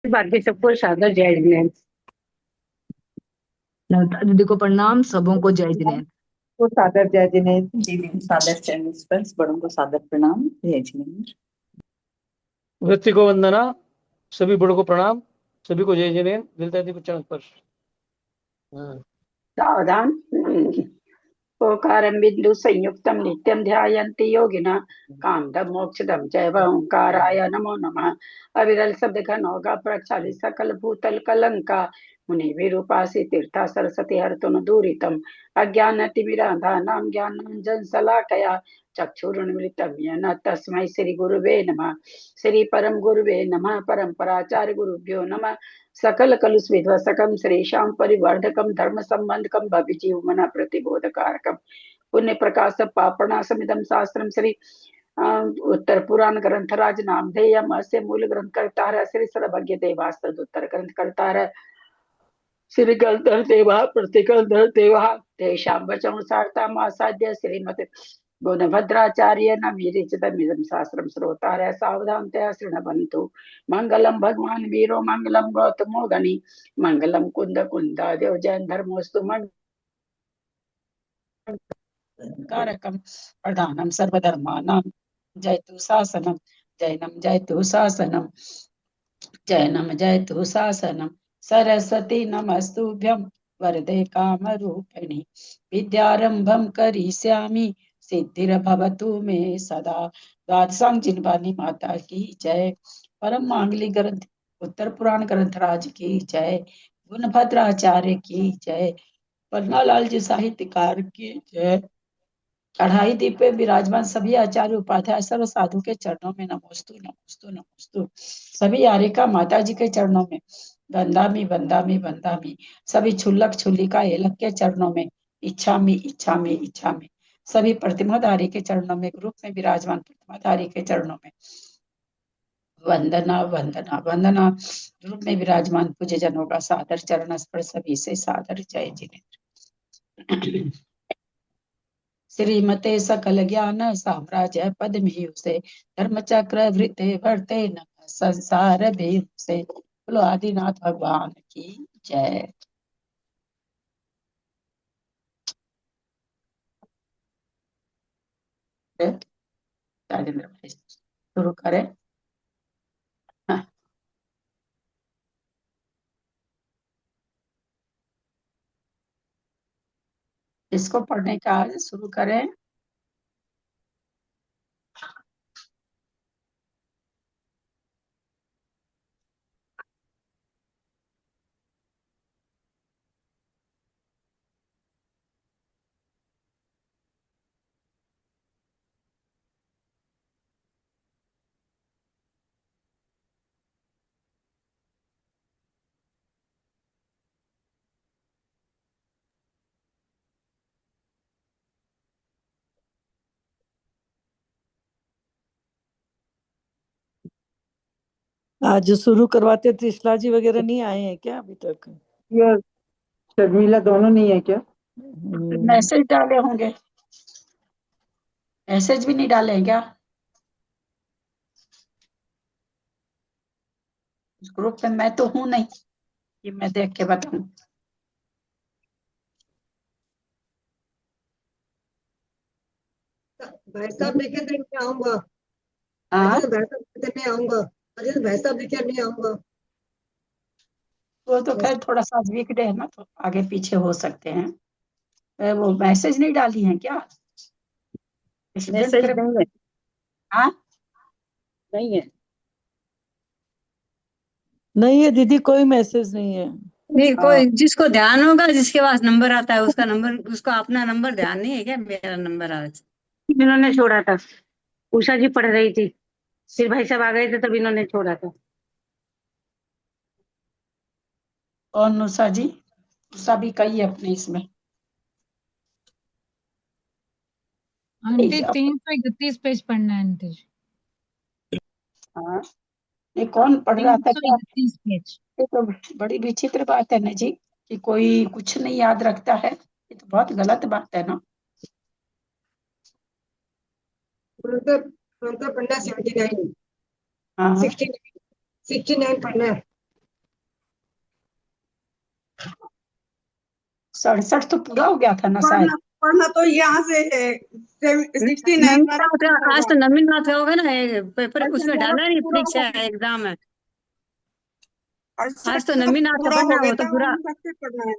बाकी सबको सादर जय जिनेंद्र। दीदी को प्रणाम, सबों को जय जिनेंद्र। को सादर जय जिनेंद्र। दीदी को सादर चरण स्पर्श, बड़ों को सादर प्रणाम, जय जिनेंद्र। व्यक्ति को वंदना, सभी बड़ों को प्रणाम, सभी को जय जिनेंद्र। दिलता दी चरण स्पर्श। सावधान। ओकारं बिंदु संयुक्तं नित्यं ध्यायन्ति योगिनः कामदं मोक्षदं चैव ओंकाराय नमो नमः। अविरल शब्द घनौघा प्रक्षालित सकल भूतल कलंका मुनि विरूपासी तीर्था सरस्वती हरतुन दूरितम अज्ञानतिमिरान्धानां ज्ञानाञ्जन शलाकया चक्षुरुन्मिलितं येन तस्मै श्री गुरुवे नमः। श्री परम गुरुवे नमः। परम्पराचार्य गुरुभ्यो नमः। सकल कलुष विध्वसकम श्रीशां परिवर्धकम धर्म संबंधकम भविजीवमना प्रतिबोधकारकम पुण्य प्रकाश पापणासमिदं शास्त्रम श्री उत्तर पुराण ग्रंथराज नामधेयम अस्य मूल ग्रंथ कर्ता श्री सर्वज्ञ देवास्तद उत्तर ग्रंथ कर्ता श्री गंधर देवा प्रतिगंधर देवा तेषां वचन सार्ता मासाद्य श्रीमते गुणभद्राचार्य न विरचितमिदं शास्त्रं श्रोतारः सावधानतया शृण्वन्तु। मंगलम भगवान वीरो मंगलम गौतमो गणि मंगलम कुंद कुंदादेव जैन धर्मोस्तु कारकम प्रधानम सर्वधर्मानां जयतु शासनम जैनम जयतु शासनम जैनम जयतु शासनम सरस्वती नमस्तुभ्यं वरदे कामरूपिणि विद्यारंभं करिष्यामि सिद्धिर्भवतु मे सदा। द्वादशांग जिनवानी माता की जय। परम मांगलिक ग्रंथ उत्तर पुराण ग्रंथराज की जय। गुणभद्राचार्य की जय। पन्नालाल जी साहित्यकार की जय। कढ़ाई दीप पे विराजमान सभी आचार्य उपाध्याय सर्व साधु के चरणों में नमोस्तु नमोस्तु नमोस्तु। सभी यारिका माता जी के चरणों में वंदामी वंदामी वंदामी। सभी छुल्लक छुल्लिका एलक के चरणों में इच्छामी इच्छामी इच्छामी। सभी प्रतिमाधारी के चरणों में ग्रुप में विराजमान प्रतिमाधारी के चरणों में वंदना वंदना वंदना। ग्रुप में विराजमान पूज्य जनों का सादर चरण स्पर्श, सभी से सादर जय जिनेंद्र। श्रीमते सकल ज्ञान साम्राज्य पद्मी से धर्म चक्र वृत्ते वर्ते न संसार भी से। बोलो आदिनाथ भगवान की जय। राजेंद्र भाई शुरू करें। हाँ, इसको पढ़ने का आज शुरू करें। आज शुरू करवाते त्रिशला जी वगैरह नहीं आए हैं क्या अभी तक? ये शर्मिला दोनों नहीं है क्या? मैसेज डाले होंगे। मैसेज भी नहीं डाले हैं क्या उस ग्रुप में? मैं तो हूं नहीं कि मैं देख के बताऊं। भाई साहब लेके तो नहीं आऊंगा। हाँ, भाई साहब लेके नहीं आऊंगा। भाई साहब लेके नहीं आऊंगा। वो तो खैर थोड़ा सा वीकडे है ना, तो आगे पीछे हो सकते हैं। वो मैसेज नहीं डाली है क्या स्टूडेंट मैसेज ग्रुप? नहीं है, हाँ, नहीं है। नहीं है दीदी, कोई मैसेज नहीं है। नहीं, कोई जिसको ध्यान होगा, जिसके पास नंबर आता है उसका नंबर, उसका अपना नंबर ध्यान नहीं है क्या? मेरा नंबर आज इन्होंने छोड़ा था। उषा जी पढ़ रही थी, फिर भाई साहब आ गए थे तब इन्होंने छोड़ा था। और उषा जी, उषा भी कही है अपने इसमें। आंटी 331 पेज पढ़ना है आंटी। हाँ, ये कौन पढ़ रहा था क्या? 331 पेज। ये तो बड़ी विचित्र बात है ना जी, कि कोई कुछ नहीं याद रखता है। ये तो बहुत गलत बात है ना। तुरंत पढ़ना 79, हाँ 69 पढ़ना है। 67 तो पूरा हो गया था ना शायद। पढ़ना तो यहाँ से है 69 नवीननाथ का आज तो नवीननाथ का होगा ना, पेपर उसमें डाला नहीं, परीक्षा एग्जाम है आज तो नवीननाथ का पढ़ना है, वो तो पूरा पढ़ना है।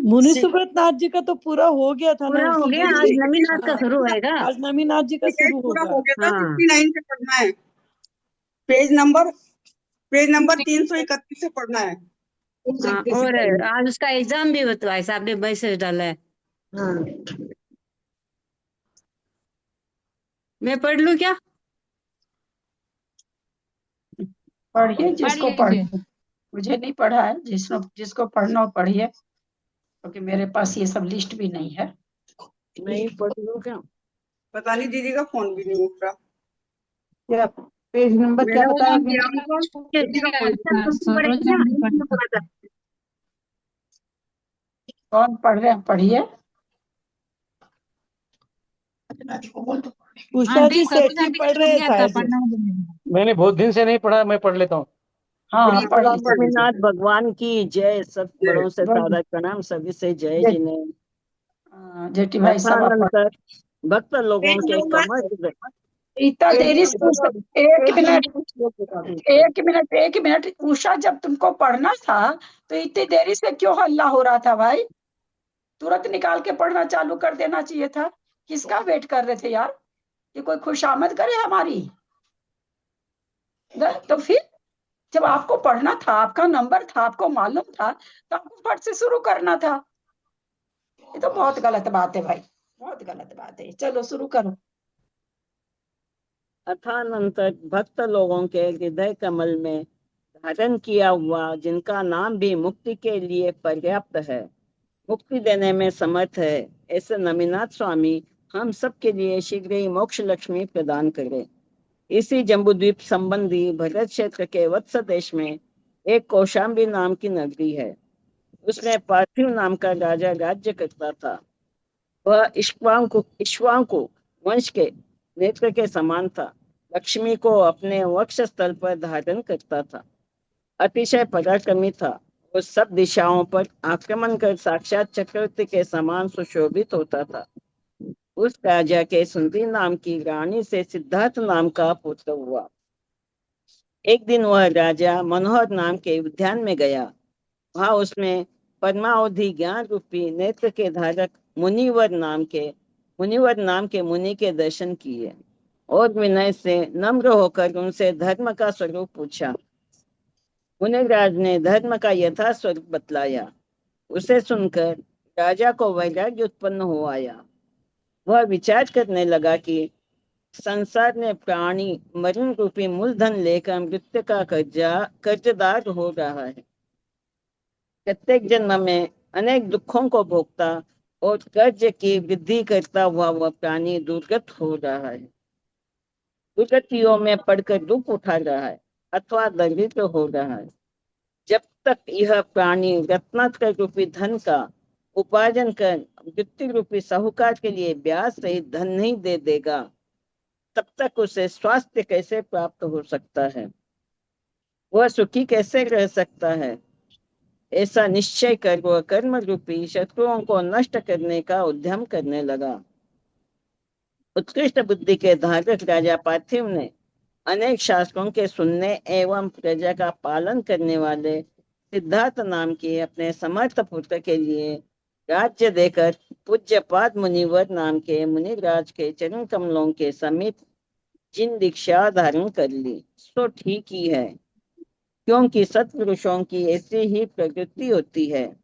मुनि सुब्रत नाथ जी का तो पूरा हो गया था ना, पूरा हो गया, आज नवीननाथ का शुरू होएगा। आज नवीननाथ जी का शुरू पूरा होगा। हो गया था, हाँ 69 से पढ़ना है। पेज नंबर 331 से पढ़ना है। हाँ, और आज उसका एग्जाम भी होता है, साहब ने मैसेज डाला है। हाँ मैं पढ़ लूं क्या? पढ़िए जिसको पढ़ लीजिए। पढ़, मुझे नहीं पढ़ा है, जिसको पढ़ना हो पढ़िए, क्योंकि मेरे पास ये सब लिस्ट भी नहीं है। मैं पढ़ लूं क्या? पता नहीं, दीदी का फोन भी नहीं उठ रहा। क्या पेज नंबर क्या मेरा बताया? फोन दिया होगा, दीदी का फोन हाँ, सरोजा भी पढ़- कौन पढ़ रहे हैं? पढ़िए। उषा आंटी जी सरोजा सेठी आंटी पढ़ छूट रहे हैं गया था शायद। पढ़ना मुझे। मैंने बहुत दिन से नहीं पढ़ा, मैं पढ़ लेता हूँ। हाँ जी, पढ़ पढ़ लीजिए। स्वामीनाथ भगवान की जय। सब बड़ों से बोलिए। सादर प्रणाम, सभी से जय जय- जिन्हें। जेठी भाई सब आप पढ़। तथानंतर भक्त लोगों के कमर इतना देरी से एक मिनट उषा, जब तुमको पढ़ना था तो इतनी देरी से क्यों हल्ला हो रहा था भाई? तुरंत निकाल के पढ़ना चालू कर देना चाहिए था। किसका वेट कर रहे थे यार? ये कोई खुशामद करे हमारी? तो फिर जब आपको पढ़ना था, आपका नंबर था, आपको मालूम था, तो आपको फट से शुरू करना था। ये तो बहुत गलत बात है भाई, बहुत गलत बात है। चलो शुरू करो। अथानंतर भक्त लोगों के हृदय कमल में धारण किया हुआ, जिनका नाम भी मुक्ति के लिए पर्याप्त है, मुक्ति देने में समर्थ है, ऐसे नमीनाथ स्वामी हम सब के लिए शीघ्र ही मोक्ष लक्ष्मी प्रदान करें। इसी जम्बूद्वीप संबंधी भरत क्षेत्र के वत्स देश में एक कौशाम्बी नाम की नगरी है। उसमें पार्थिव नाम का राजा राज्य करता था। वह इक्ष्वाकु वंश के नेत्र के समान था। लक्ष्मी को अपने वक्ष स्थल पर धारण करता था। अतिशय पराक्रमी था। वो सब दिशाओं पर आक्रमण कर साक्षात चक्रवर्ती के समान सुशोभित होता था। उस राजा के सुंदरी नाम की रानी से सिद्धार्थ नाम का पुत्र हुआ। एक दिन वह राजा मनोहर नाम के उद्यान में गया। वहां उसमें परमावधि ज्ञान रूपी नेत्र के धारक मुनिवर नाम के मुनि के दर्शन किए और विनय से नम्र होकर उनसे धर्म का स्वरूप पूछा। मुनिराज ने धर्म का यथा स्वरूप बतलाया। उसे सुनकर राजा को वैराग्य उत्पन्न हो आया। वह विचार करने लगा कि संसार ने प्राणी मरण रूपी मूलधन लेकर मृत्यु का कर्जदार हो रहा है। प्रत्येक जन्म में अनेक दुखों को भोगता और कर्ज की वृद्धि करता हुआ वह प्राणी दुर्गत हो रहा है, दुर्गतियों में पड़कर दुख उठा रहा है अथवा दरिद्र हो रहा है। जब तक यह प्राणी रत्नाकर रूपी धन का उपार्जन कर मृत्यु रूपी साहूकार के लिए ब्याज सहित धन नहीं दे देगा, तब तक उसे स्वास्थ्य कैसे प्राप्त हो सकता है, वह सुखी कैसे रह सकता है। ऐसा निश्चय कर वह कर्म रूपी शत्रुओं को नष्ट करने का उद्यम करने लगा। उत्कृष्ट बुद्धि के धारक राजा पार्थिव ने अनेक शास्त्रों के सुनने एवं प्रजा का पालन करने वाले सिद्धार्थ नाम के अपने समर्थ पुत्र के लिए राज्य देकर पूज्यपाद मुनिवर नाम के मुनिराज के चरण कमलों के समीप जिन दीक्षा धारण कर ली, सो ठीक ही है, क्योंकि सत्पुरुषों की ऐसी ही प्रवृत्ति होती है।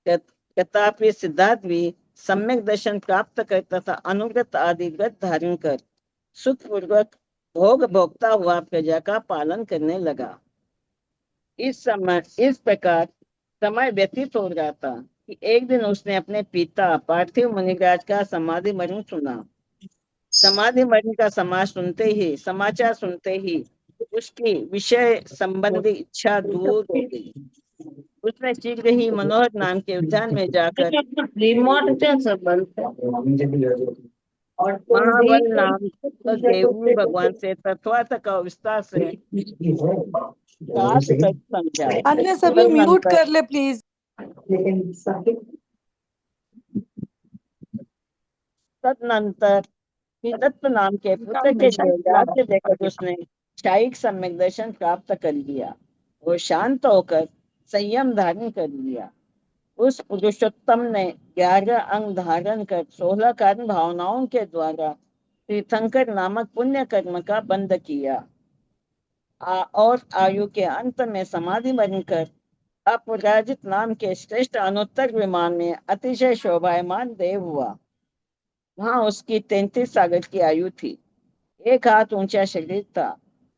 तथापि सिद्धार्थ भी सम्यक दर्शन प्राप्त कर तथा अनुव्रत आदि व्रत धारण कर सुखपूर्वक भोग भोगता हुआ प्रजा का पालन करने लगा। इस प्रकार समय व्यतीत हो रहा था कि एक दिन उसने अपने पिता पार्थिव मुनिराज का समाधि मरण सुना। समाधि मरण का समाचार सुनते ही उसकी विषय संबंधी इच्छा दूर हो गई। उसने शीघ्र ही मनोहर नाम के उद्यान में जाकर महाबल नाम देवी भगवान से तत्वार्थ का विस्तार से काल कर समझाए। अन्य सभी म्यूट तदनंतर कर ले प्लीज। तदनंतर विदत्त नाम के पुत्र के लिए राज्य देकर उसने शाही सम्यक दर्शन प्राप्त कर लिया। वो शांत होकर संयम धारण कर लिया। उस पुरुषोत्तम ने 11 अंग धारण कर 16 कारण भावनाओं के द्वारा तीर्थंकर नामक पुण्य कर्म का बंध किया और आयु के अंत में समाधि बनकर अपराजित नाम के श्रेष्ठ अनुत्तर विमान में अतिशय शोभायमान देव हुआ। वहां उसकी 33 साल की आयु थी। एक हाथ ऊंचा शरीर था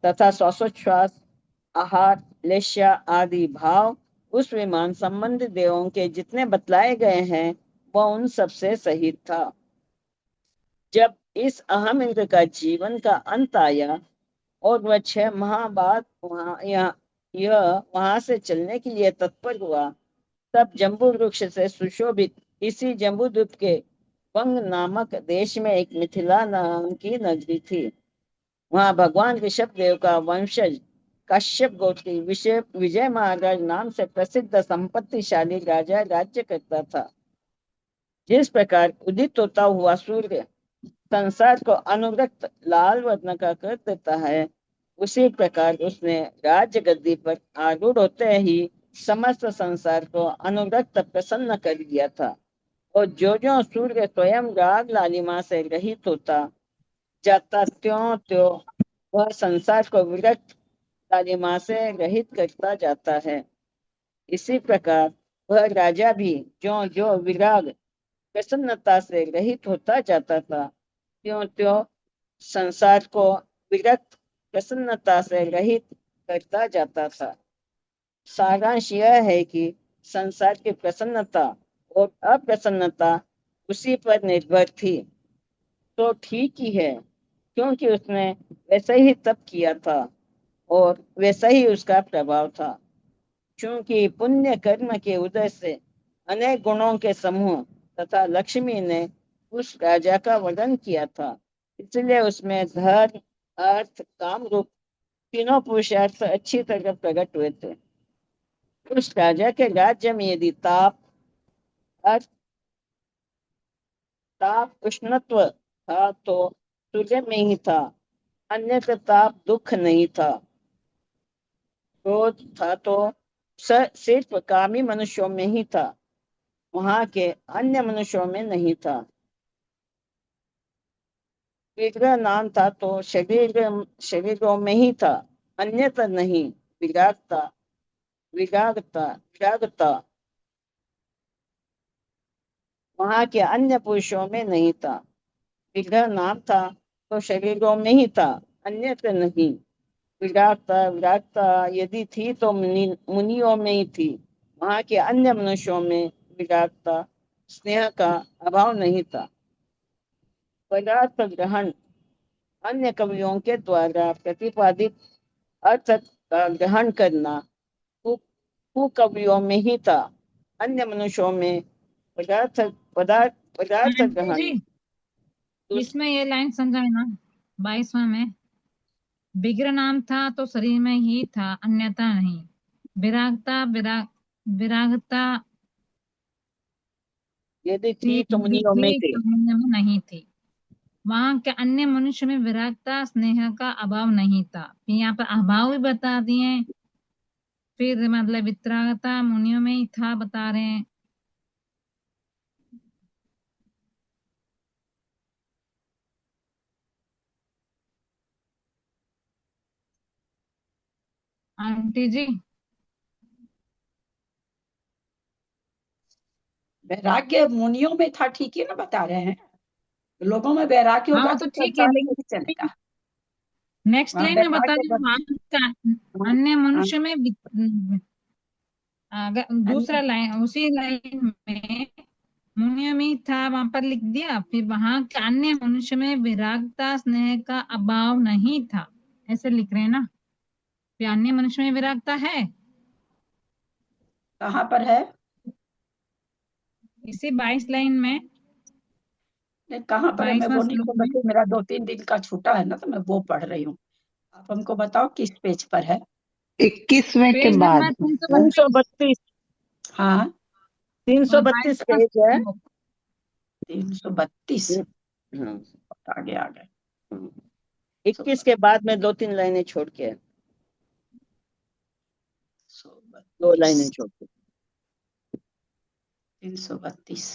तथा श्वासोच्छ्वास, आहार, लेश्या आदि भाव उस विमान संबंधी देवों के जितने बतलाए गए हैं वह उन सबसे सहित था। जब इस अहम इंद्र का जीवन का अंत आया और वह 6 माह बाद वहां से चलने के लिए तत्पर हुआ, तब जम्बू वृक्ष से सुशोभित इसी जम्बूद्वीप के वंग नामक देश में एक मिथिला नाम की नगरी थी। वहां भगवान ऋषभ देव का वंशज कश्यप गोत्री विजय महाराज नाम से प्रसिद्ध संपत्तिशाली राजा राज्य करता था। जिस प्रकार उदित होता हुआ सूर्य संसार को अनुरक्त लाल वर्ण का कर देता है, उसी प्रकार उसने राज्य गद्दी पर आरूढ़ होते ही समस्त संसार को अनुरक्त प्रसन्न कर दिया था। और जो जो सूर्य स्वयं राग लालिमा से रहित होता जाता, त्यों त्यों वह संसार को विरक्त लालिमा से रहित करता जाता है। इसी प्रकार वह राजा भी जो जो विराग प्रसन्नता से रहित होता जाता था, त्यों त्यों संसार को विरक्त प्रसन्नता से रहित करता जाता था। सारांश यह है कि संसार की प्रसन्नता और अप्रसन्नता उसी पर निर्भर थी। तो ठीक ही है, क्योंकि उसने वैसे ही तप किया था और वैसा ही उसका प्रभाव था। क्योंकि पुण्य कर्म के उदय से अनेक गुणों के समूह तथा लक्ष्मी ने उस राजा का वर्णन किया था, इसलिए उसमें धर्म, अर्थ, काम रूप तीनों पुरुषार्थ अच्छी तरह प्रकट हुए थे। उस राजा के राज्य में यदि ताप, अर्थ, ताप उष्णत्व था तो सूर्य में ही था, अन्यथा ताप दुख नहीं था। क्रोध था तो सिर्फ कामी मनुष्यों में ही था, वहां के अन्य मनुष्यों में नहीं था। विग्रह नाम था तो शरीरों में ही था, अन्यथा नहीं। विरागता विरागता विरागता वहां के अन्य पुरुषों में नहीं था। विग्रह नाम था तो शरीरों में ही था, अन्यत्र नहीं। विरागता विरागता यदि थी तो मुनियों में ही थी, वहां के अन्य मनुष्यों में विरागता स्नेह का अभाव नहीं था। पदार्थ ग्रहण अन्य कवियों के द्वारा प्रतिपादित अर्थ का ग्रहण करना कवियों में ही था, अन्य मनुष्यों में पदार्थ पदार्थ पदार्थ आंटी ग्रहण। जी, इसमें ये लाइन समझाए ना 22वां में, विग्रह नाम था तो शरीर में ही था, अन्यथा नहीं। विरागता विरागता यदि थी थी तो मुनियों में थे। तो मुनियों में नहीं थी। वहां के अन्य मनुष्य में विरागता स्नेह का अभाव नहीं था। फिर यहाँ पर अभाव भी बता दिए, फिर मतलब विरागता मुनियों में ही था बता रहे हैं। आंटी जी, वैराग्य मुनियों में था, ठीक है ना बता रहे हैं। लोगों में वैराग्य हाँ होगा वो तो तो ठीक है, संसार लेकिन नहीं चलेगा। नेक्स्ट वहाँ लाइन में बता वैराग्य दिया वहां का अन्य मनुष्य में अगर दूसरा लाइन उसी लाइन में मुनियों में था वहां पर लिख दिया, फिर वहां के अन्य मनुष्य में विरागता स्नेह का अभाव नहीं था, ऐसे लिख रहे हैं ना। फिर अन्य मनुष्य में विरागता है, कहाँ पर है? इसी 22 लाइन में। नहीं, कहाँ पर है मैं 22वां वो नहीं श्लोक पता, में कि मेरा 2-3 दिन का छूटा है ना, तो मैं वो पढ़ रही हूँ। आप हमको बताओ किस पेज पर है। 21वें के पेज बाद नंबर 332 332 हाँ 332 और पेज है। 332 हाँ, आगे आ गए 21 के बाद में 2-3 लाइनें छोड़ के, 2 लाइनें छोड़ के 332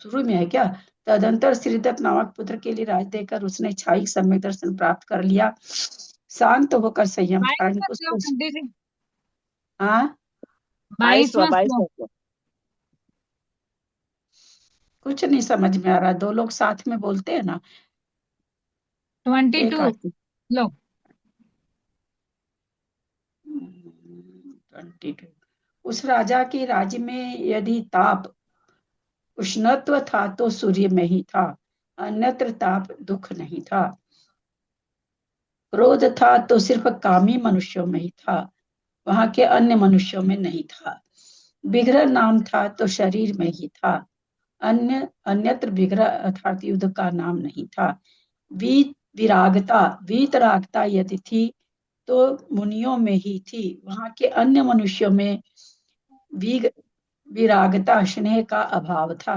शुरू में है क्या? तदंतर श्रीदत्त नामक पुत्र के लिए राज देकर उसने इच्छाई सम्यक दर्शन प्राप्त कर लिया। शांत होकर संयम धारण उसको हाँ 22वां 22वां श्लोक 22वां कुछ नहीं समझ में आ रहा। दो लोग साथ में बोलते हैं ना, एक 22 आदमी श्लोक 22 उस राजा के राज्य में यदि ताप उष्णत्व था तो सूर्य में ही था, अन्यत्र ताप दुख नहीं था। क्रोध था तो सिर्फ कामी मनुष्यों में ही था, वहां के अन्य मनुष्यों में नहीं था। विग्रह नाम था तो शरीर में ही था, अन्यत्र विग्रह अर्थात युद्ध का नाम नहीं था। वीतरागता यदि थी तो मुनियों में ही थी, वहां के अन्य मनुष्यों में विरागता स्नेह का अभाव था।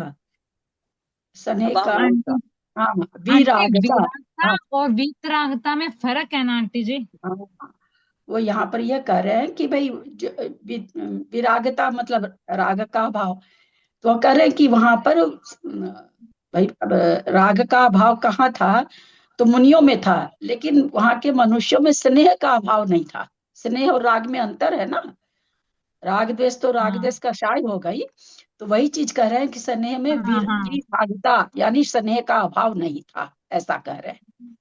स्नेह अभाव का नहीं था। हाँ आंटी विरागता विरागता हाँ, और वीतरागता में फर्क है ना आंटी जी? हाँ, वो यहाँ पर यह कह रहे हैं कि भाई विरागता मतलब राग का भाव, तो वो कह रहे हैं कि वहां पर भाई अब राग का भाव कहाँ था? तो मुनियों में था, लेकिन वहां के मनुष्यों में स्नेह का अभाव नहीं था। स्नेह और राग में अंतर है ना, राग द्वेष तो राग हाँ द्वेष का शाय हो गई। तो वही चीज कह रहे हैं कि स्नेह में हाँ हाँ विरागता यानी स्नेह का अभाव नहीं था, ऐसा कह रहे हैं।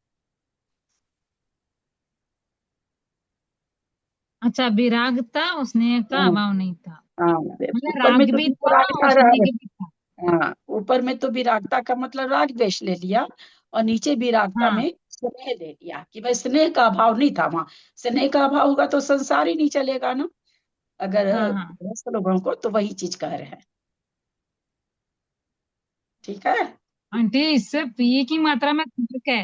अच्छा, विरागता और स्नेह का हाँ, अभाव नहीं था, हाँ, मतलब ऊपर में राग तो भी था विरागता और स्नेह भी था। हाँ, ऊपर में तो विरागता का मतलब राग द्वेष ले लिया, और नीचे विरागता हाँ में स्नेह ले लिया कि भाई स्नेह का अभाव नहीं था वहां। स्नेह का अभाव होगा तो संसार ही नहीं चलेगा ना, अगर हाँ हाँ गृहस्थ लोगों को, तो वही चीज कह रहे हैं। ठीक है आंटी, इससे ये की मात्रा में फर्क है।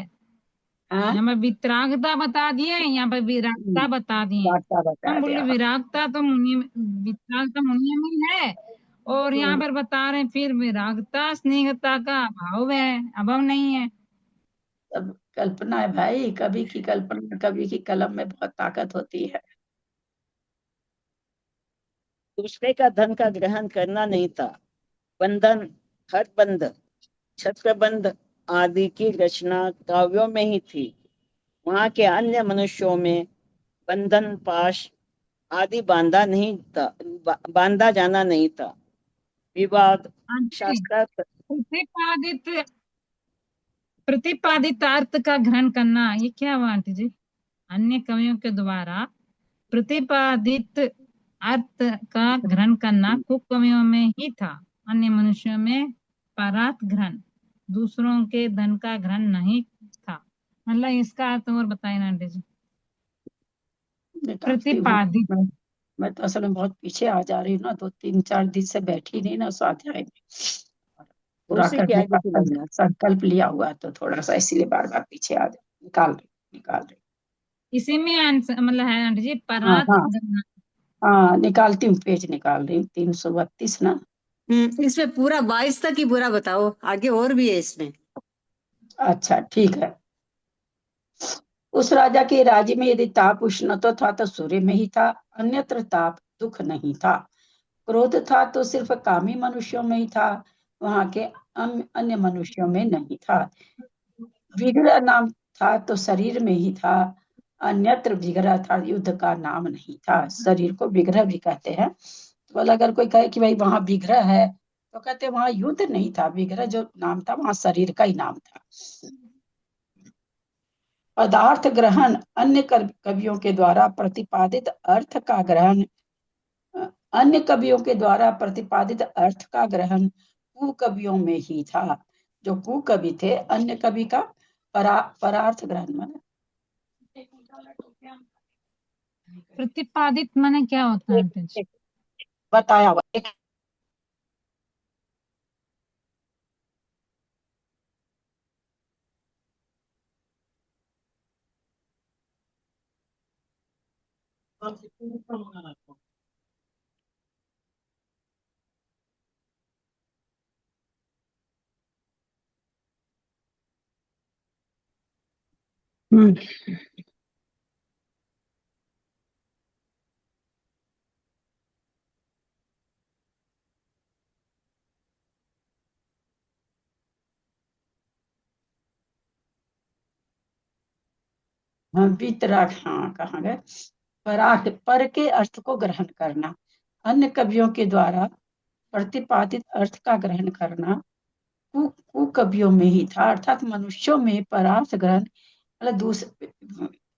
हाँ यहाँ पर वितरागता बता दिए, यहाँ पर विरागता बता दिए। विरागता बता हम बोले दिया हाँ। विरागता तो मुनि में, वितरागता मुनि में ही है, और यहाँ हम्म, पर बता रहे हैं फिर विरागता स्नेहता का अभाव है, अभाव नहीं है। सब कल्पना है भाई, कभी की कल्पना कभी की कलम में बहुत ताकत होती है। दूसरे का धन का ग्रहण करना नहीं था। बंधन, हर बंध, छत्रबंध आदि की रचना काव्यों में ही थी। वहां के अन्य मनुष्यों में बंधन पाश आदि बांधा जाना नहीं था। विवाद आंटी, शास्त्रार्थ प्रतिपादित प्रतिपादित अर्थ का ग्रहण करना, ये क्या हुआ आंटी जी? अन्य कवियों के द्वारा प्रतिपादित अर्थ का ग्रहण करना कुकवियों में ही था, अन्य मनुष्यों में परार्थ ग्रहण, दूसरों के धन का ग्रहण नहीं था। मतलब इसका अर्थ और बताए ना आंटी जी। निकालती हूँ प्रतिपादित मैं तो असल में बहुत पीछे आ जा रही हूँ ना, तो 3-4 दिन से बैठी नहीं ना स्वाध्याय में, पूरा उसी के करने आगे का की लाइन संकल्प लिया हुआ है, तो थोड़ा सा इसलिए बार बार पीछे आ जा निकाल रही इसी में आंसर मतलब है आंटी जी, हाँ परार्थ हाँ ग्रहण। हाँ निकालती हूँ, पेज निकाल रही हूँ 332 ना। इसमें पूरा 22 तक ही पूरा बताओ, आगे और भी है इसमें। अच्छा ठीक है। उस राजा के राज्य में यदि ताप उष्ण तो था तो सूर्य में ही था, अन्यत्र ताप दुख नहीं था। क्रोध था तो सिर्फ कामी मनुष्यों में ही था, वहां के अन्य मनुष्यों में नहीं था। विग्रह नाम था तो शरीर में ही था, अन्यत्र विग्रह था युद्ध का नाम नहीं था। शरीर को विग्रह भी कहते हैं। तो अगर कोई कहे कि भाई वहां विग्रह है, तो कहते वहां युद्ध नहीं था, विग्रह जो नाम था वहां शरीर का ही नाम था। पदार्थ ग्रहण, अन्य कवियों के द्वारा प्रतिपादित अर्थ का ग्रहण, अन्य कवियों के द्वारा प्रतिपादित अर्थ का ग्रहण कुकवियों में ही था। जो कुकवि थे, अन्य कवि का परार्थ ग्रहण माने प्रतिपादित माने क्या होता है आंटी जी? बताया हुआ हम्म। हाँ, वितराग, हाँ कहाँ गए। पराग, पर के अर्थ को ग्रहण करना, अन्य कवियों के द्वारा प्रतिपादित अर्थ का ग्रहण करना कवियों में ही था, अर्थात मनुष्यों में परार्थ ग्रहण मतलब दूसरे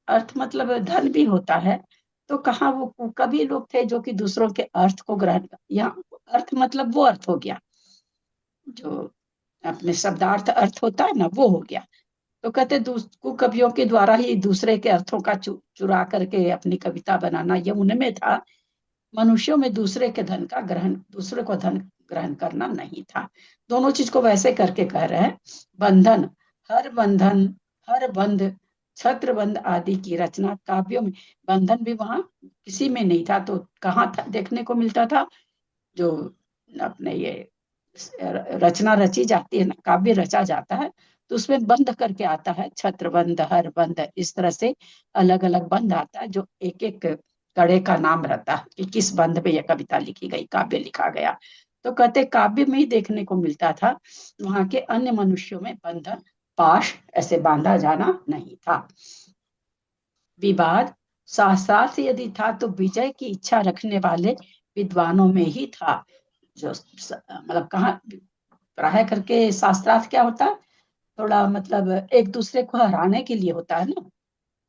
अर्थ मतलब धन भी होता है। तो कहाँ वो कवि लोग थे जो कि दूसरों के अर्थ को ग्रहण, यहाँ अर्थ मतलब वो अर्थ हो गया जो अपने शब्दार्थ अर्थ होता है ना, वो हो गया। तो कहते कवियों के द्वारा ही दूसरे के अर्थों का चुरा करके अपनी कविता बनाना, ये उनमें था। मनुष्यों में दूसरे के धन का ग्रहण, दूसरे को धन ग्रहण करना नहीं था। दोनों चीज को वैसे करके कह रहे हैं। बंधन, हर बंध, छत्र बंध आदि की रचना काव्यों में, बंधन भी वहां किसी में नहीं था। तो कहाँ था देखने को मिलता था, जो अपने ये रचना रची जाती है ना, काव्य रचा जाता है, तो उसमें बंध करके आता है, छत्र बंध, हर बंध, इस तरह से अलग अलग बंध आता है, जो एक एक कड़े का नाम रहता है कि किस बंध में यह कविता लिखी गई, काव्य लिखा गया। तो कहते काव्य में ही देखने को मिलता था, वहां के अन्य मनुष्यों में बंधन पाश ऐसे बांधा जाना नहीं था। विवाद शास्त्रार्थ यदि था तो विजय की इच्छा रखने वाले विद्वानों में ही था। जो मतलब कहाँ पढ़ाई करके शास्त्रार्थ क्या होता है, थोड़ा मतलब एक दूसरे को हराने के लिए होता है ना।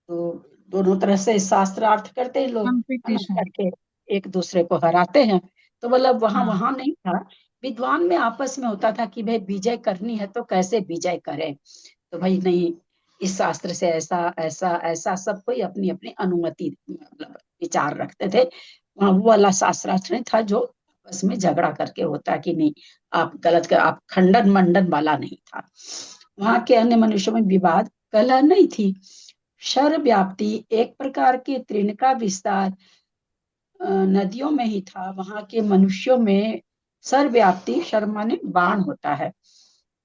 तो दोनों तरह से शास्त्रार्थ करते हैं लोग, है ना, कंपटीशन। करके एक दूसरे को हराते हैं। तो मतलब वहां हाँ। वहां नहीं था। विद्वान में आपस में होता था कि भाई विजय करनी है तो कैसे विजय करें। तो भाई नहीं, इस शास्त्र से ऐसा ऐसा ऐसा, सब कोई अपनी अपनी अनुमति मतलब विचार रखते थे। वहां वो वाला शास्त्रार्थ नहीं था जो आपस में झगड़ा करके होता कि नहीं आप गलत कर, आप खंडन मंडन वाला नहीं था। वहां के अन्य मनुष्यों में विवाद कलह नहीं थी। शर व्याप्ति, एक प्रकार के तृण का विस्तार नदियों में ही था। वहां के मनुष्यों में सर व्याप्ति, शर माने बाण होता है।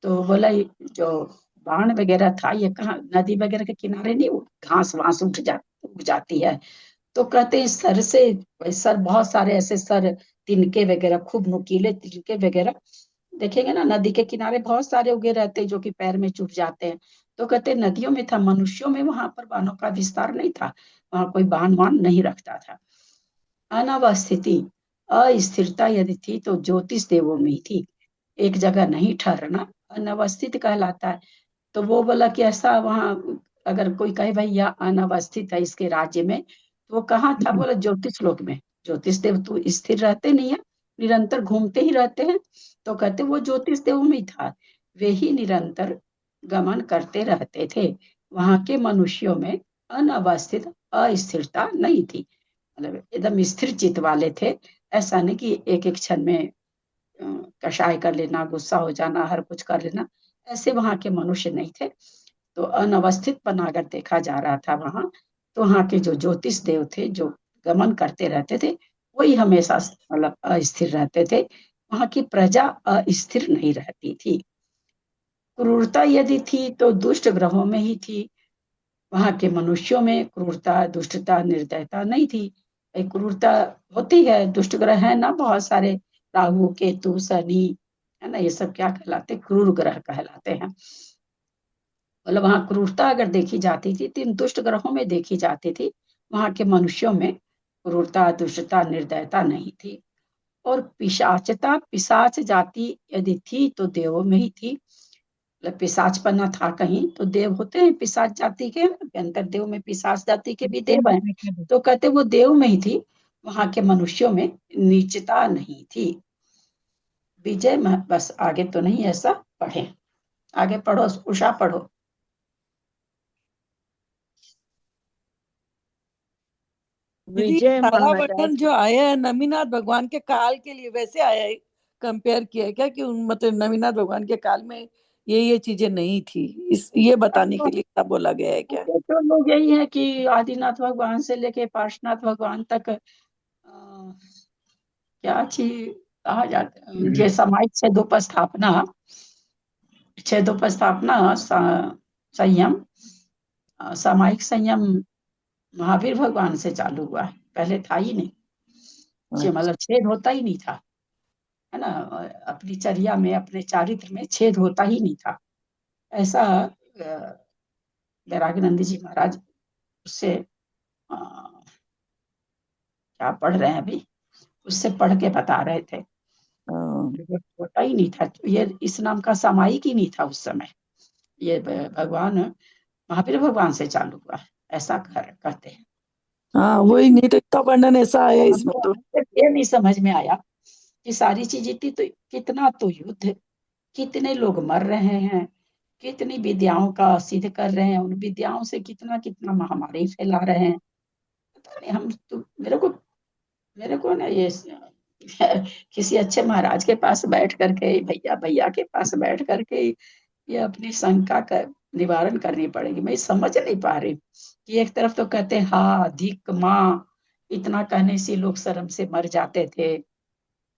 तो बोला जो बाण वगैरह था ये कहाँ, नदी वगैरह के किनारे नहीं, घास वास उग जाती है। तो कहते हैं सर से, सर बहुत सारे ऐसे सर, तिनके वगैरह, खूब नुकीले तिनके वगैरह देखेंगे ना, नदी के किनारे बहुत सारे उगे रहते हैं जो कि पैर में चुभ जाते हैं। तो कहते हैं नदियों में था, मनुष्यों में वहां पर बाणों का विस्तार नहीं था, वहां कोई बाण वाण नहीं रखता था। अनावस्थिति, अस्थिरता यदि थी तो ज्योतिष देवों में ही थी, एक जगह नहीं ठहरना अनवस्थित कहलाता है। तो वो बोला कि ऐसा वहां अगर कोई कहे भाई यह अनवस्थित है इसके राज्य में, तो वो कहाँ था, बोला ज्योतिष लोक में। ज्योतिष देव तो स्थिर रहते नहीं है, निरंतर घूमते ही रहते हैं। तो कहते वो ज्योतिष देव में ही था, वे ही निरंतर गमन करते रहते थे। वहां के मनुष्यों में अनवस्थित अस्थिरता नहीं थी, मतलब एकदम स्थिर चित्त वाले थे। ऐसा नहीं कि एक एक क्षण में कषाय कर लेना, गुस्सा हो जाना, हर कुछ कर लेना, ऐसे वहां के मनुष्य नहीं थे। तो अनवस्थित पना अगर देखा जा रहा था वहां, तो वहां के जो ज्योतिष देव थे जो गमन करते रहते थे, वही हमेशा मतलब अस्थिर रहते थे। वहां की प्रजा अस्थिर नहीं रहती थी। क्रूरता यदि थी तो दुष्ट ग्रहों में ही थी। वहां के मनुष्यों में क्रूरता, दुष्टता, निर्दयता नहीं थी। क्रूरता होती है, दुष्ट ग्रह है ना बहुत सारे, राहु केतु शनि, है ना, ये सब क्या कहलाते, क्रूर ग्रह कहलाते हैं। मतलब वहां क्रूरता अगर देखी जाती थी तो इन दुष्ट ग्रहों में देखी जाती थी। वहां के मनुष्यों में क्रूरता, दुष्टता, निर्दयता नहीं थी। और पिशाचता, पिशाच जाति यदि थी तो देवों में ही थी। मतलब पिशाचपना था कहीं, तो देव होते हैं पिशाच जाति के, अंतर देव में पिशाच जाति के भी देव हैं। तो कहते वो देव में ही थी, वहां के मनुष्यों में नीचता नहीं थी। विजय बस आगे तो नहीं ऐसा पढ़े, आगे पढ़ो उषा, पढ़ो। दीदी विजय सारा महाराज, वर्णन जो आया है नमीनाथ भगवान के काल के लिए वैसे आया है, कंपेयर किया है क्या कि मतलब नमीनाथ भगवान के काल में ये चीजें नहीं थी, इस ये बताने के लिए क्या बोला गया है क्या? तो लोग यही है कि आदिनाथ भगवान से लेके पार्श्वनाथ भगवान तक क्या चीज कहा जाता है, ये सामायिक छेदोपस्थापना संयम, सामायिक संयम महावीर भगवान से चालू हुआ है, पहले था ही नहीं। मतलब छेद होता ही नहीं था, है ना, अपनी चर्या में, अपने चारित्र में छेद होता ही नहीं था। ऐसा वैराग्यनंद जी महाराज उससे क्या पढ़ रहे हैं अभी, उससे पढ़ के बता रहे थे। होता ही नहीं था, ये इस नाम का सामायिक ही नहीं था उस समय। ये भगवान महावीर भगवान से चालू हुआ, ऐसा कहते हैं। हाँ वही, नहीं तो इतना वर्णन ऐसा आया इसमें तो। ये नहीं समझ में आया कि सारी चीज इतनी, तो कितना तो युद्ध, कितने लोग मर रहे हैं, कितनी विद्याओं का सिद्ध कर रहे हैं, उन विद्याओं से कितना कितना महामारी फैला रहे हैं। पता नहीं, हम तो मेरे को ना ये किसी अच्छे महाराज के पास बैठ करके, भैया भैया के पास बैठ करके ये अपनी शंका का निवारण करनी पड़ेगी। मैं समझ नहीं पा रही कि एक तरफ तो कहते हैं हा धिक माँ, इतना कहने से लोग शर्म से मर जाते थे, है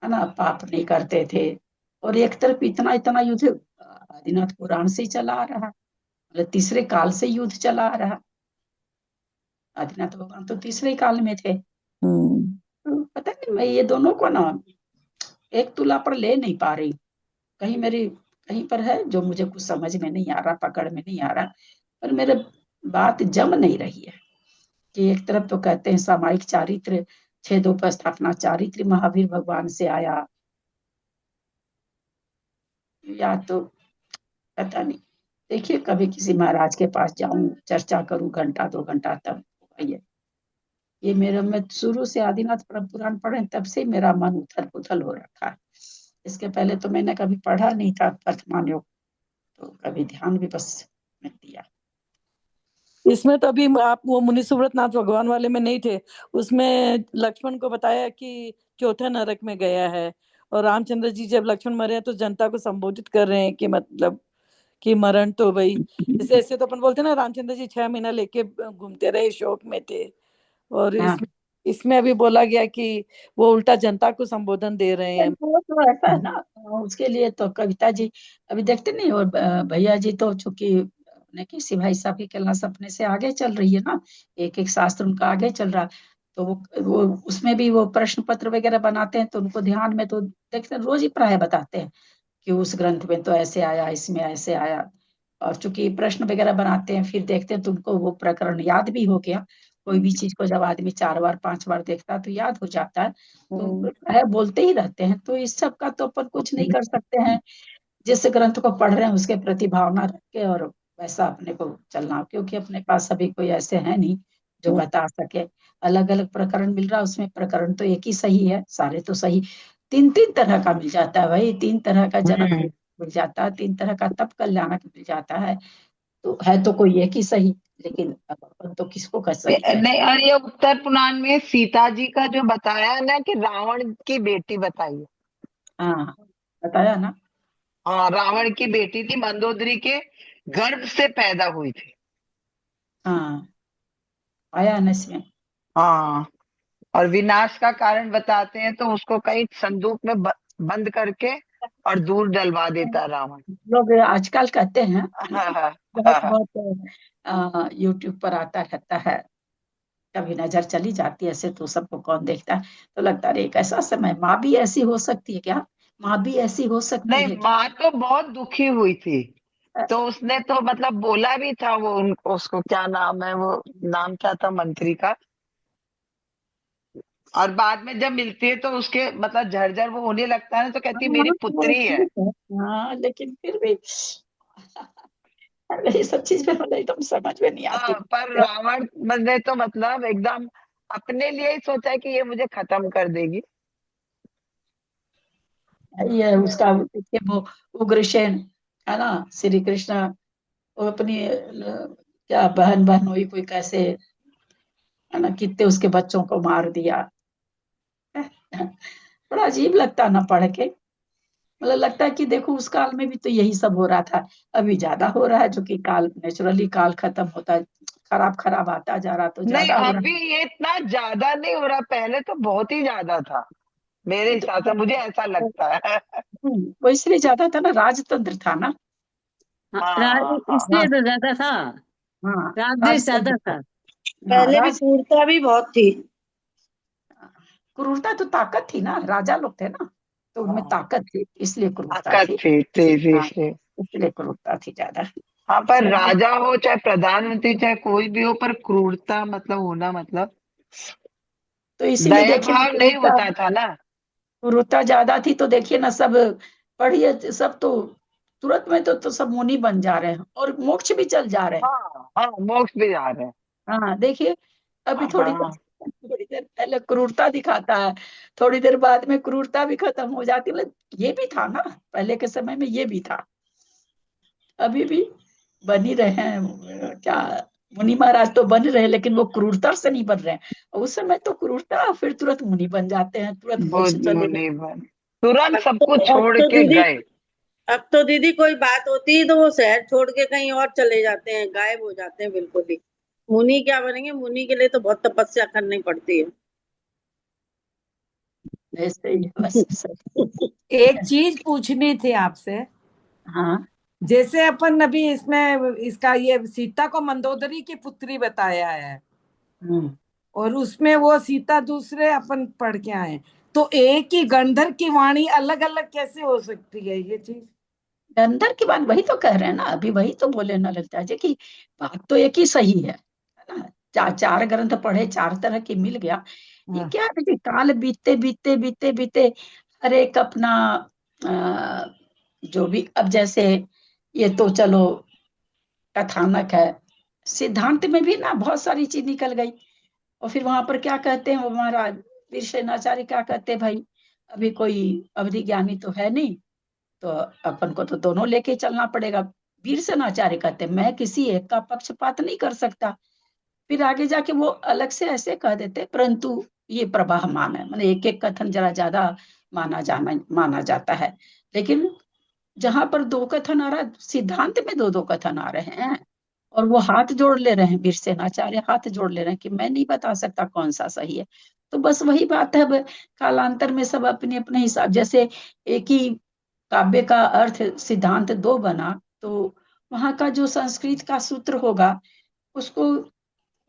ना, पाप नहीं करते थे, और एक तरफ इतना इतना युद्ध आदिनाथ पुराण से ही चला आ रहा, मतलब तीसरे काल से युद्ध चला आ रहा। आदिनाथ भगवान तो तीसरे काल में थे। तो पता नहीं, मैं ये दोनों को ना एक तुला पर ले नहीं पा रही, कहीं पर है जो मुझे कुछ समझ में नहीं आ रहा, पकड़ में नहीं आ रहा, पर मेरे बात जम नहीं रही है कि एक तरफ तो कहते हैं सामायिक चारित्र, छेदोपस्थापना चारित्र महावीर भगवान से आया, या तो पता नहीं। देखिए, कभी किसी महाराज के पास जाऊं, चर्चा करूं घंटा 2 घंटा, तब ये मेरा, मैं शुरू से आदिनाथ पुराण पढ़े तब से मेरा मन उथल पुथल हो रखा है। इसके पहले तो मैंने कभी पढ़ा नहीं था वर्तमान योग, तो कभी ध्यान भी बस नहीं दिया। इसमें तो अभी आप वो मुनि सुव्रतनाथ भगवान वाले में नहीं थे, उसमें लक्ष्मण को बताया कि चौथे नरक में गया है, और रामचंद्र जी जब लक्ष्मण मरे हैं तो जनता को संबोधित कर रहे हैं कि मतलब कि मरण तो भाई, जैसे ऐसे तो अपन बोलते हैं ना, रामचंद्र जी 6 महीना लेके घूमते रहे, शोक में थे, और हाँ, इसमें अभी बोला गया कि वो उल्टा जनता को संबोधन दे रहे हैं। वो तो ऐसा है ना, उसके लिए तो कविता जी अभी देखते नहीं, और भैया जी तो चूंकि अपने किसी भाई साहब की क्लास अपने से आगे चल रही है ना, एक एक शास्त्र उनका आगे चल रहा, तो वो उसमें भी वो प्रश्न पत्र वगैरह बनाते हैं, तो उनको ध्यान में तो देखते हैं, रोज ही प्राय बताते हैं कि उस ग्रंथ में तो ऐसे आया, इसमें ऐसे आया। और चूंकि प्रश्न वगैरह बनाते हैं, फिर देखते हैं, तो उनको वो प्रकरण याद भी हो गया। कोई भी चीज को जब आदमी 4 बार 5 बार देखता है तो याद हो जाता है, तो है बोलते ही रहते हैं। तो इस सब का तो अपन कुछ नहीं कर सकते हैं, जिस ग्रंथ को पढ़ रहे हैं उसके प्रति भावना रख के और वैसा अपने को चलना, क्योंकि अपने पास अभी कोई ऐसे है नहीं जो बता सके। अलग अलग प्रकरण मिल रहा है, उसमें प्रकरण तो एक ही सही है, सारे तो सही, 3 3 तरह का मिल जाता है भाई, 3 तरह का जनक मिल जाता है, 3 तरह का तप कल्याणक मिल जाता है, तो है तो कोई एक ही सही, लेकिन अब अपन तो किसको कर सकते हैं। नहीं, और ये उत्तर पुराण में सीता जी का जो बताया है ना, कि रावण की बेटी बताई है। हाँ, बताया ना। हाँ, रावण की बेटी थी, मंदोदरी के गर्भ से पैदा हुई थी। हाँ, आया ना इसमें। हाँ, और विनाश का कारण बताते हैं तो उसको कहीं संदूक में बंद करके और दूर डलवा देता है रावण। लोग आजकल कहते हैं, हाँ, हाँ, बहुत हाँ, बहुत यूट्यूब पर आता रहता है, कभी नजर चली जाती है, ऐसे तो सबको कौन देखता है, तो लगता है एक ऐसा समय, माँ भी ऐसी हो सकती है क्या, माँ भी ऐसी हो सकती नहीं, है क्या? माँ तो बहुत दुखी हुई थी, तो उसने तो मतलब बोला भी था, वो उसको क्या नाम है, वो नाम क्या था मंत्री का, और बाद में जब मिलती है तो उसके मतलब झरझर वो होने लगता है ना, तो कहती मेरी हाँ, वो पुत्री है। ठीक है। हाँ, लेकिन फिर भी ये सब चीज में मतलब एकदम समझ में नहीं आती। हाँ, पर रावण ने तो मतलब एकदम अपने लिए ही सोचा है कि ये मुझे खत्म कर देगी। ये उसका देखिए, वो उग्रसेन है ना, श्री कृष्ण, वो अपनी क्या बहन बहन हुई कोई कैसे, है ना, कितने उसके बच्चों को मार दिया। बड़ा अजीब लगता ना पढ़ के, मतलब लगता है कि देखो उस काल में भी तो यही सब हो रहा था, अभी ज्यादा हो रहा है, जो कि काल नेचुरली काल खत्म होता, खराब खराब आता जा रहा तो नहीं, ज्यादा हो रहा अभी ये इतना ज्यादा नहीं हो रहा, पहले तो बहुत ही ज्यादा था मेरे है। हिसाब से, मुझे ऐसा लगता है। वो इसलिए ज्यादा था ना, राजतंत्र था ना। हाँ, हाँ हाँ इसलिए तो ज्यादा था, हाँ राजदेश राजतंत्र ज्यादा था। था। हाँ पहले भी क्रूरता भी बहुत थी। क्रूरता तो ताकत थी ना, राजा लोग थे ना, तो उनमें हाँ, ताकत थी, इसलिए क्रूरता ताकत थी। थी, हाँ थी। इसलिए क्रूरता थी ज्यादा। हाँ, पर चलिए, राजा हो चाहे प्रधानमंत्री चाहे कोई भी हो, पर क्रूरता मतलब होना मतलब तो इसीलिए दया देखिए ना, भाव नहीं होता था ना। क्रूरता ज्यादा थी तो देखिए ना, सब पढ़िए सब तो तुरंत में तो सब मुनि बन जा रहे हैं और मोक्ष भी चल जा रहे हैं। हाँ हाँ, मोक्ष भी जा रहे हैं। हाँ देखिए, अभी हाँ थोड़ी देर पहले क्रूरता दिखाता है, थोड़ी देर बाद में क्रूरता भी खत्म हो जाती है। मतलब ये भी था ना, पहले के समय में ये भी था, अभी भी बन ही रहे हैं। क्या मुनि महाराज तो बन रहे हैं, लेकिन वो क्रूरता से नहीं बन रहे हैं। उस समय तो क्रूरता, फिर तुरंत मुनि बन जाते हैं, तुरंत मोक्ष बुद्ध चले मुनि गए। बन, तुरंत सब कुछ अब छोड़ तो के दीदी, गए। अब तो दीदी कोई बात होती है तो वो शहर छोड़ के कहीं और चले जाते हैं, गायब हो जाते हैं बिल्कुल ही। मुनि क्या बनेंगे, मुनि के लिए तो बहुत तपस्या करनी पड़ती है। ऐसे ही है बस सब। एक चीज पूछनी थी आपसे। हाँ जैसे अपन अभी इसमें इसका ये सीता को मंदोदरी की पुत्री बताया है, हम्म। और उसमें वो सीता दूसरे अपन पढ़ के आए, तो एक ही गंधर्व की वाणी अलग अलग कैसे हो सकती है ये चीज? अंदर की बात वही तो कह रहे हैं ना, अभी वही तो बोले ना ललिता जी की, बात तो एक ही सही है ना। चार ग्रंथ पढ़े, चार तरह की मिल गया। ये हाँ। क्या है कि काल बीतते बीतते बीतते बीतते हर एक अपना अ, जो भी, अब जैसे ये तो चलो कथानक है, सिद्धांत में भी ना बहुत सारी चीज निकल गई। और फिर वहां पर क्या कहते हैं वो हमारा वीर सेनाचार्य, क्या कहते हैं भाई, अभी कोई अवधि ज्ञानी तो है नहीं, तो अपन को तो दोनों लेके चलना पड़ेगा। वीर सेनाचार्य कहते हैं मैं किसी एक का पक्षपात नहीं कर सकता। फिर आगे जाके वो अलग से ऐसे कह देते, परंतु ये प्रवाहमान है, मतलब एक एक कथन जरा ज्यादा माना जाता है। लेकिन जहां पर दो कथन आ रहा है, सिद्धांत में दो दो कथन आ रहे हैं, और वो हाथ जोड़ ले रहे हैं, वीर सेनाचार्य हाथ जोड़ ले रहे हैं कि मैं नहीं बता सकता कौन सा सही है। तो बस वही बात है, अब कालांतर में सब अपने अपने हिसाब, जैसे एक ही काव्य का अर्थ सिद्धांत दो बना, तो वहां का जो संस्कृत का सूत्र होगा, उसको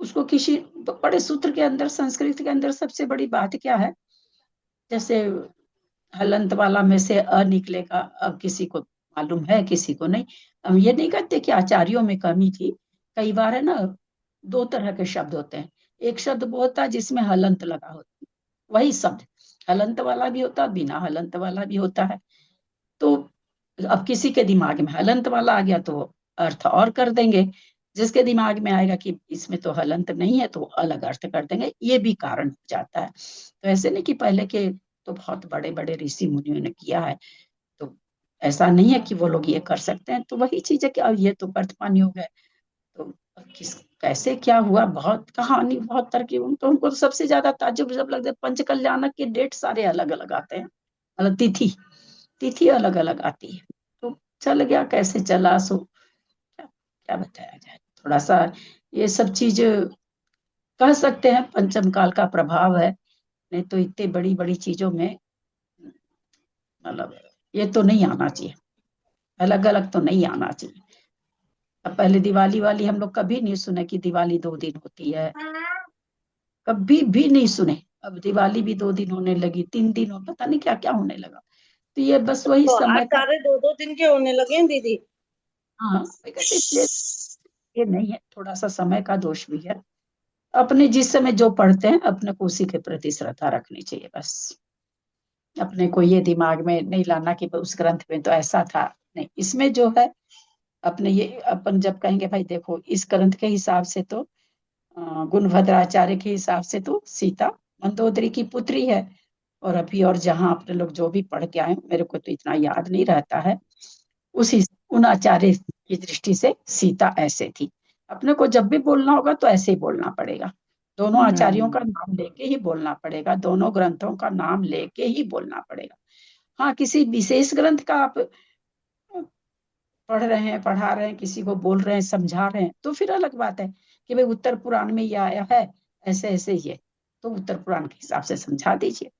उसको किसी बड़े सूत्र के अंदर, संस्कृत के अंदर सबसे बड़ी बात क्या है, जैसे हलंत वाला में से अ निकलेगा, अब किसी को मालूम है किसी को नहीं। हम ये नहीं कहते कि आचार्यों में कमी थी, कई बार है ना, दो तरह के शब्द होते हैं। एक शब्द वो होता है जिसमें हलंत लगा होता है, वही शब्द हलंत वाला भी होता है, बिना हलंत वाला भी होता है। तो अब किसी के दिमाग में हलंत वाला आ गया तो अर्थ और कर देंगे, जिसके दिमाग में आएगा कि इसमें तो हलंत नहीं है तो अलग अर्थ कर देंगे, ये भी कारण हो जाता है। तो ऐसे नहीं कि पहले के तो बहुत बड़े बड़े ऋषि मुनियों ने किया है, तो ऐसा नहीं है कि वो लोग ये कर सकते हैं। तो वही चीज है कि अब ये तो वर्तमान युग है, तो किस कैसे क्या हुआ, बहुत कहानी, बहुत तरकीब। तो उनको तो सबसे ज्यादा ताज्जुब जब लगता है, पंच कल्याणक के डेट सारे अलग अलग आते हैं, मतलब तिथि तिथि अलग अलग आती है। तो चल गया कैसे चला, सो क्या, क्या बताया जाए, थोड़ा सा ये सब चीज कह सकते हैं पंचम काल का प्रभाव है। नहीं तो इतनी बड़ी बड़ी चीजों में, मतलब ये तो नहीं आना चाहिए, अलग अलग तो नहीं आना चाहिए। अब पहले दिवाली वाली हम लोग कभी नहीं सुने कि दिवाली 2 दिन होती है, कभी भी नहीं सुने। अब दिवाली भी 2 दिन होने लगी, 3 दिन हो, पता नहीं क्या क्या होने लगा। तो ये बस वही तो आज समय का, सारे दो दो दिन के होने लगे हैं दीदी। हाँ मैं कहती इसलिए ये नहीं है, थोड़ा सा समय का दोष भी है। अपने जिस समय जो पढ़ते हैं अपने को उसी के प्रति श्रद्धा रखनी चाहिए बस। अपने को ये दिमाग में नहीं लाना कि उस ग्रंथ में तो ऐसा था, नहीं, इसमें जो है अपने ये, अपन जब कहेंगे भाई देखो इस ग्रंथ के हिसाब से तो गुणभद्राचार्य के हिसाब से तो सीता मंदोदरी की पुत्री है। और अभी और जहां अपने लोग जो भी पढ़ के आए, मेरे को तो इतना याद नहीं रहता है, उसी उन आचार्य की दृष्टि से सीता ऐसे थी। अपने को जब भी बोलना होगा तो ऐसे ही बोलना पड़ेगा, दोनों आचार्यों का नाम लेके ही बोलना पड़ेगा, दोनों ग्रंथों का नाम लेके ही बोलना पड़ेगा। हाँ, किसी विशेष ग्रंथ का आप पढ़ रहे हैं, पढ़ा रहे हैं, किसी को बोल रहे हैं, समझा रहे हैं, तो फिर अलग बात है कि भाई उत्तर पुराण में ये आया है, ऐसे ऐसे ही है, तो उत्तर पुराण के हिसाब से समझा दीजिए।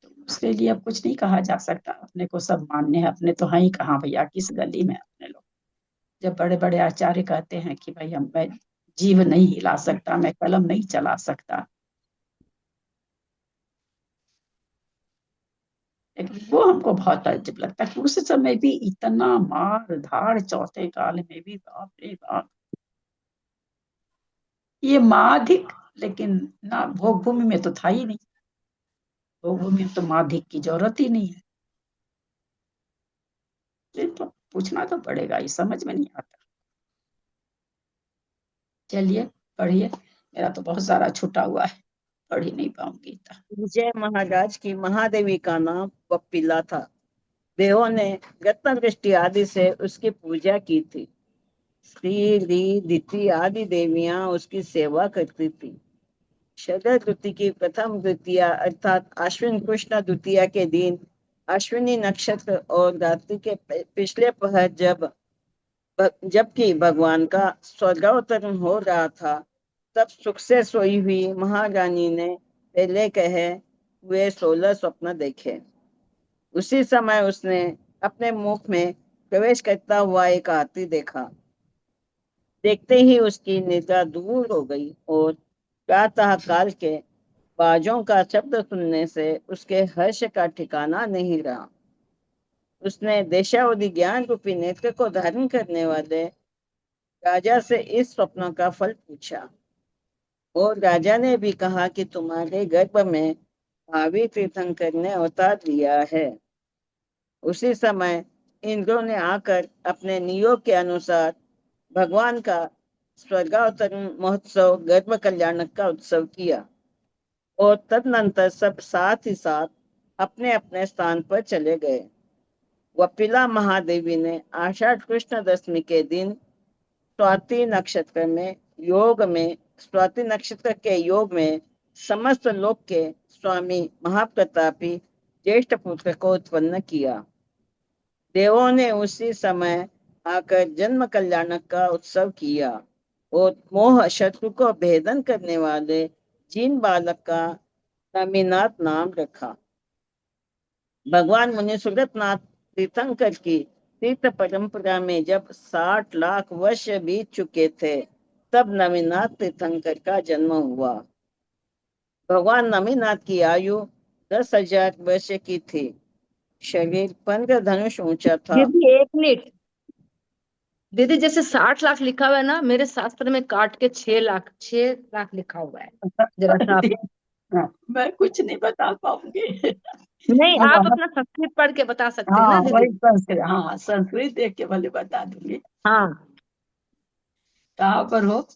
तो उसके लिए अब कुछ नहीं कहा जा सकता, अपने को सब मान्य है, अपने तो हैं ही कहाँ भैया, किस गली में अपने लोग। जब बड़े बड़े मैं कहते हैं कि भाई मैं जीव नहीं हिला सकता, मैं कलम नहीं चला सकता, लेकिन वो हमको बहुत अजीब लगता है कि उस समय भी इतना मार धाड़, चौथे काल में भी, बाप रे बाप। ये माधिक, लेकिन ना भोग भूमि में तो था ही नहीं, भोग भूमि में तो माधिक की जरूरत ही नहीं है। ये तो पूछना तो पड़ेगा, ये समझ में नहीं आता। चलिए पढ़िए, मेरा तो बहुत सारा छूटा हुआ है, पढ़ ही नहीं पाऊंगी इतना। विजय महाराज की महादेवी का नाम वप्पिला था। देवों ने रत्न वृष्टि आदि से उसकी पूजा की थी। श्री री दिति आदि देवियां उसकी सेवा करती थी। शरद ऋतु की प्रथम द्वितीया अर्थात अश्विन कृष्ण द्वितीया के दिन अश्विनी नक्षत्र और रात्रि के पिछले पहर जबकि भगवान का स्वर्गावतरण हो रहा था, तब सुख से सोई हुई महारानी ने पहले कहे हुए 16 स्वप्न देखे। उसी समय उसने अपने मुख में प्रवेश करता हुआ एक हाथी देखा। देखते ही उसकी निद्रा दूर हो गई और प्रातः काल के बाजों का शब्द सुनने से उसके हर्ष का ठिकाना नहीं रहा। उसने देशावधि ज्ञान रूपी नेत्र को धारण करने वाले राजा से इस स्वप्न का फल पूछा, और राजा ने भी कहा कि तुम्हारे गर्भ में भावी तीर्थंकर ने अवतार लिया है। उसी समय इंद्रों ने आकर अपने नियोग के अनुसार भगवान का स्वर्गावतरण महोत्सव गर्भ कल्याणक का उत्सव किया, और तदनंतर सब साथ ही साथ अपने अपने स्थान पर चले गए। वपिला महादेवी ने आषाढ़ कृष्ण दशमी के दिन स्वाति नक्षत्र के योग में समस्त लोक के स्वामी महाप्रतापी ज्येष्ठ पुत्र को उत्पन्न किया। देवों ने उसी समय आकर जन्म कल्याणक का उत्सव किया और मोह शत्रु को भेदन करने वाले जिन बालक का नमीनाथ नाम रखा। भगवान मुनि सुरतनाथ तीर्थंकर की तीर्थ परंपरा में जब 60 लाख वर्ष बीत चुके थे, तब नमीनाथ तीर्थंकर का जन्म हुआ। भगवान नमीनाथ की आयु 10,000 वर्ष की थी। शरीर 15 धनुष ऊंचा था। दीदी एक मिनट, दीदी जैसे 60 लाख लिखा हुआ है ना, मेरे शास्त्र में काट के 6 लाख लिखा हुआ है। जरा सा मैं कुछ नहीं बता पाऊंगी। नहीं, आप अपना संस्कृत पढ़ के बता सकते हैं ना हाँ दीदी। वही संस्कृत, हाँ संस्कृत देख के भले बता दूंगी। हाँ, कहाँ पर हो?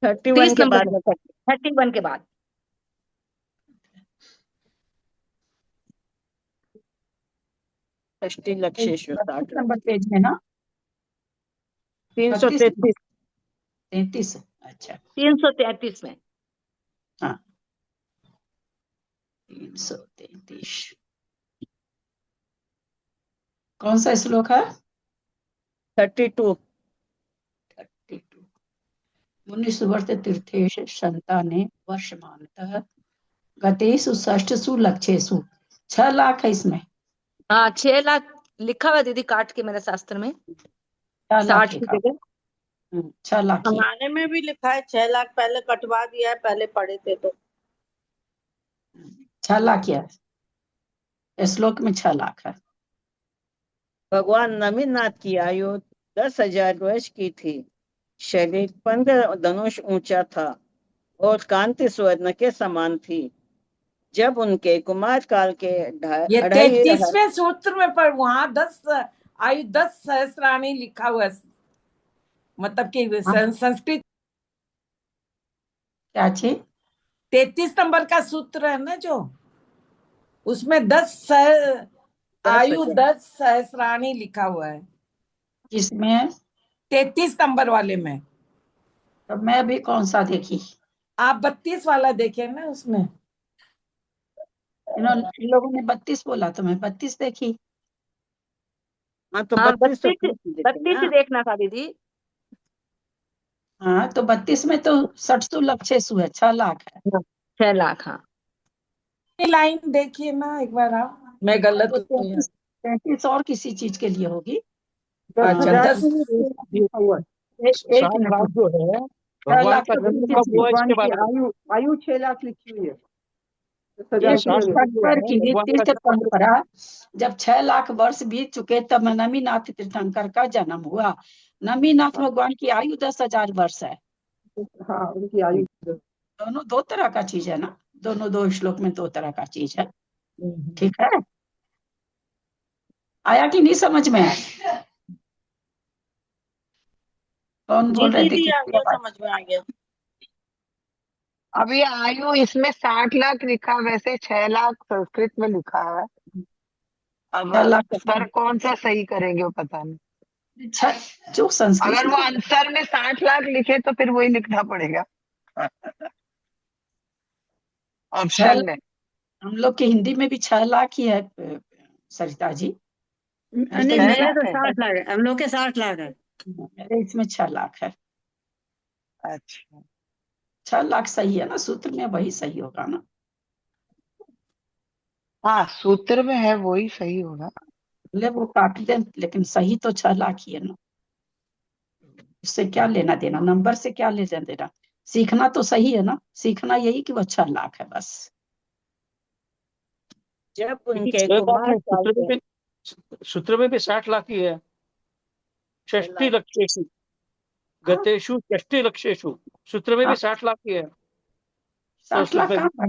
31 30 के नंबर बाद पे, 31 के बाद। षष्ठी लक्षेश्वर 32 नंबर पेज में ना? 333। 33, अच्छा 333 में। हाँ 333। कौन सा श्लोक है? 32। मुनि सुवर्त तीर्थेश संताने वर्षमानतः गतेषु षष्ठसु लक्षेषु। 6 लाख है इसमें। हाँ 6 लाख लिखा हुआ है दीदी, काट के मेरे शास्त्र में 6 लाख 60 की लिखा। जगह। 6 लाख ही। हमारे में भी लिखा है 6 लाख, पहले कटवा दिया है, पहले पढ़े थे तो 6 लाख है, श्लोक में 6 लाख है। भगवान नमीनाथ की आयु 10,000 वर्ष की थी। शरीर 15 धनुष ऊंचा था और कांति स्वर्ण के समान थी। जब उनके कुमार काल के ये 2.5 33वें सूत्र में पर वहां 10 आयु 10 सहस्राणी लिखा हुआ है, मतलब कि संस्कृत क्या चीज? 33 नंबर का सूत्र है ना, जो उसमें आयु 10 सहस्राणी लिखा हुआ है। किसमें? 33 नंबर वाले में। तो मैं भी कौन सा देखी? आप 32 वाला देखे ना उसमें। इन लोगों ने 32 बोला तो मैं 32 देखी। हाँ तो हाँ 32 तो 32 ठीक ही देखे 32 ही ना। देखना था दीदी। हाँ तो 32 में तो 60 लक्ष 6 है, 6 लाख है। 6 लाख हाँ। ये लाइन देखिए ना एक बार आप, मैं गलत तो हूँ यहाँ। 33 और किसी चीज के लिए होगी। 10,000 10 में भी 6 लाख लिखा हुआ है। एक 7 मिनट, लाख जो है 6 भगवान लाख का तो जन्म देखिए कब हुआ भगवान इसके की बारे में। आयु 6 लाख लिखी हुई है। ये 10,000 की नहीं लिखी। तीर्थंकर की भगवान का तीर्थ जन्म परंपरा, जब 6 लाख वर्ष बीत चुके तब नमीनाथ तीर्थंकर का जन्म हुआ। नमीनाथ भगवान की आयु 10,000 वर्ष है। हाँ उनकी आयु। दोनों दो तरह का चीज है ना, दोनों दो श्लोक में दो तरह का चीज है। ठीक है, आया कि नहीं समझ में? कौन जी बोल रहे थे दीदी आ कि गया, समझ में आ गया। अभी आयु इसमें 60 लाख लिखा, वैसे 6 लाख संस्कृत में लिखा है। अब 6 लाख सर कौन सा सही करेंगे वो पता नहीं। जो संस्कृत अगर में वो आंसर में 60 लाख लिखे तो फिर वही लिखना पड़ेगा 6 ऑप्शन लाख, में। हम लोग के हिंदी में भी 6 लाख ही है सरिता जी। नहीं छह मेरे लाख तो है। 60 लाख है, हम लोग के 60 लाख है। मेरे इसमें 6 लाख है। अच्छा 6 लाख सही है ना, सूत्र में वही सही होगा ना। हाँ, सूत्र में है वही सही होगा। ले वो काट दे, लेकिन सही तो 6 लाख ही है ना। इससे क्या लेना देना, नंबर से क्या लेना देना। सीखना तो सही है ना, सीखना यही कि वो 6 लाख है बस। जब देखिए उनके 6 लाख कुमार में काल के सूत्र में भी 60 लाख ही है। 60 लक्षेषु गतेषु 60 लक्षेषु, सूत्र में भी 60 लाख ही है। 60 संस्कृत लाख में भी कहाँ,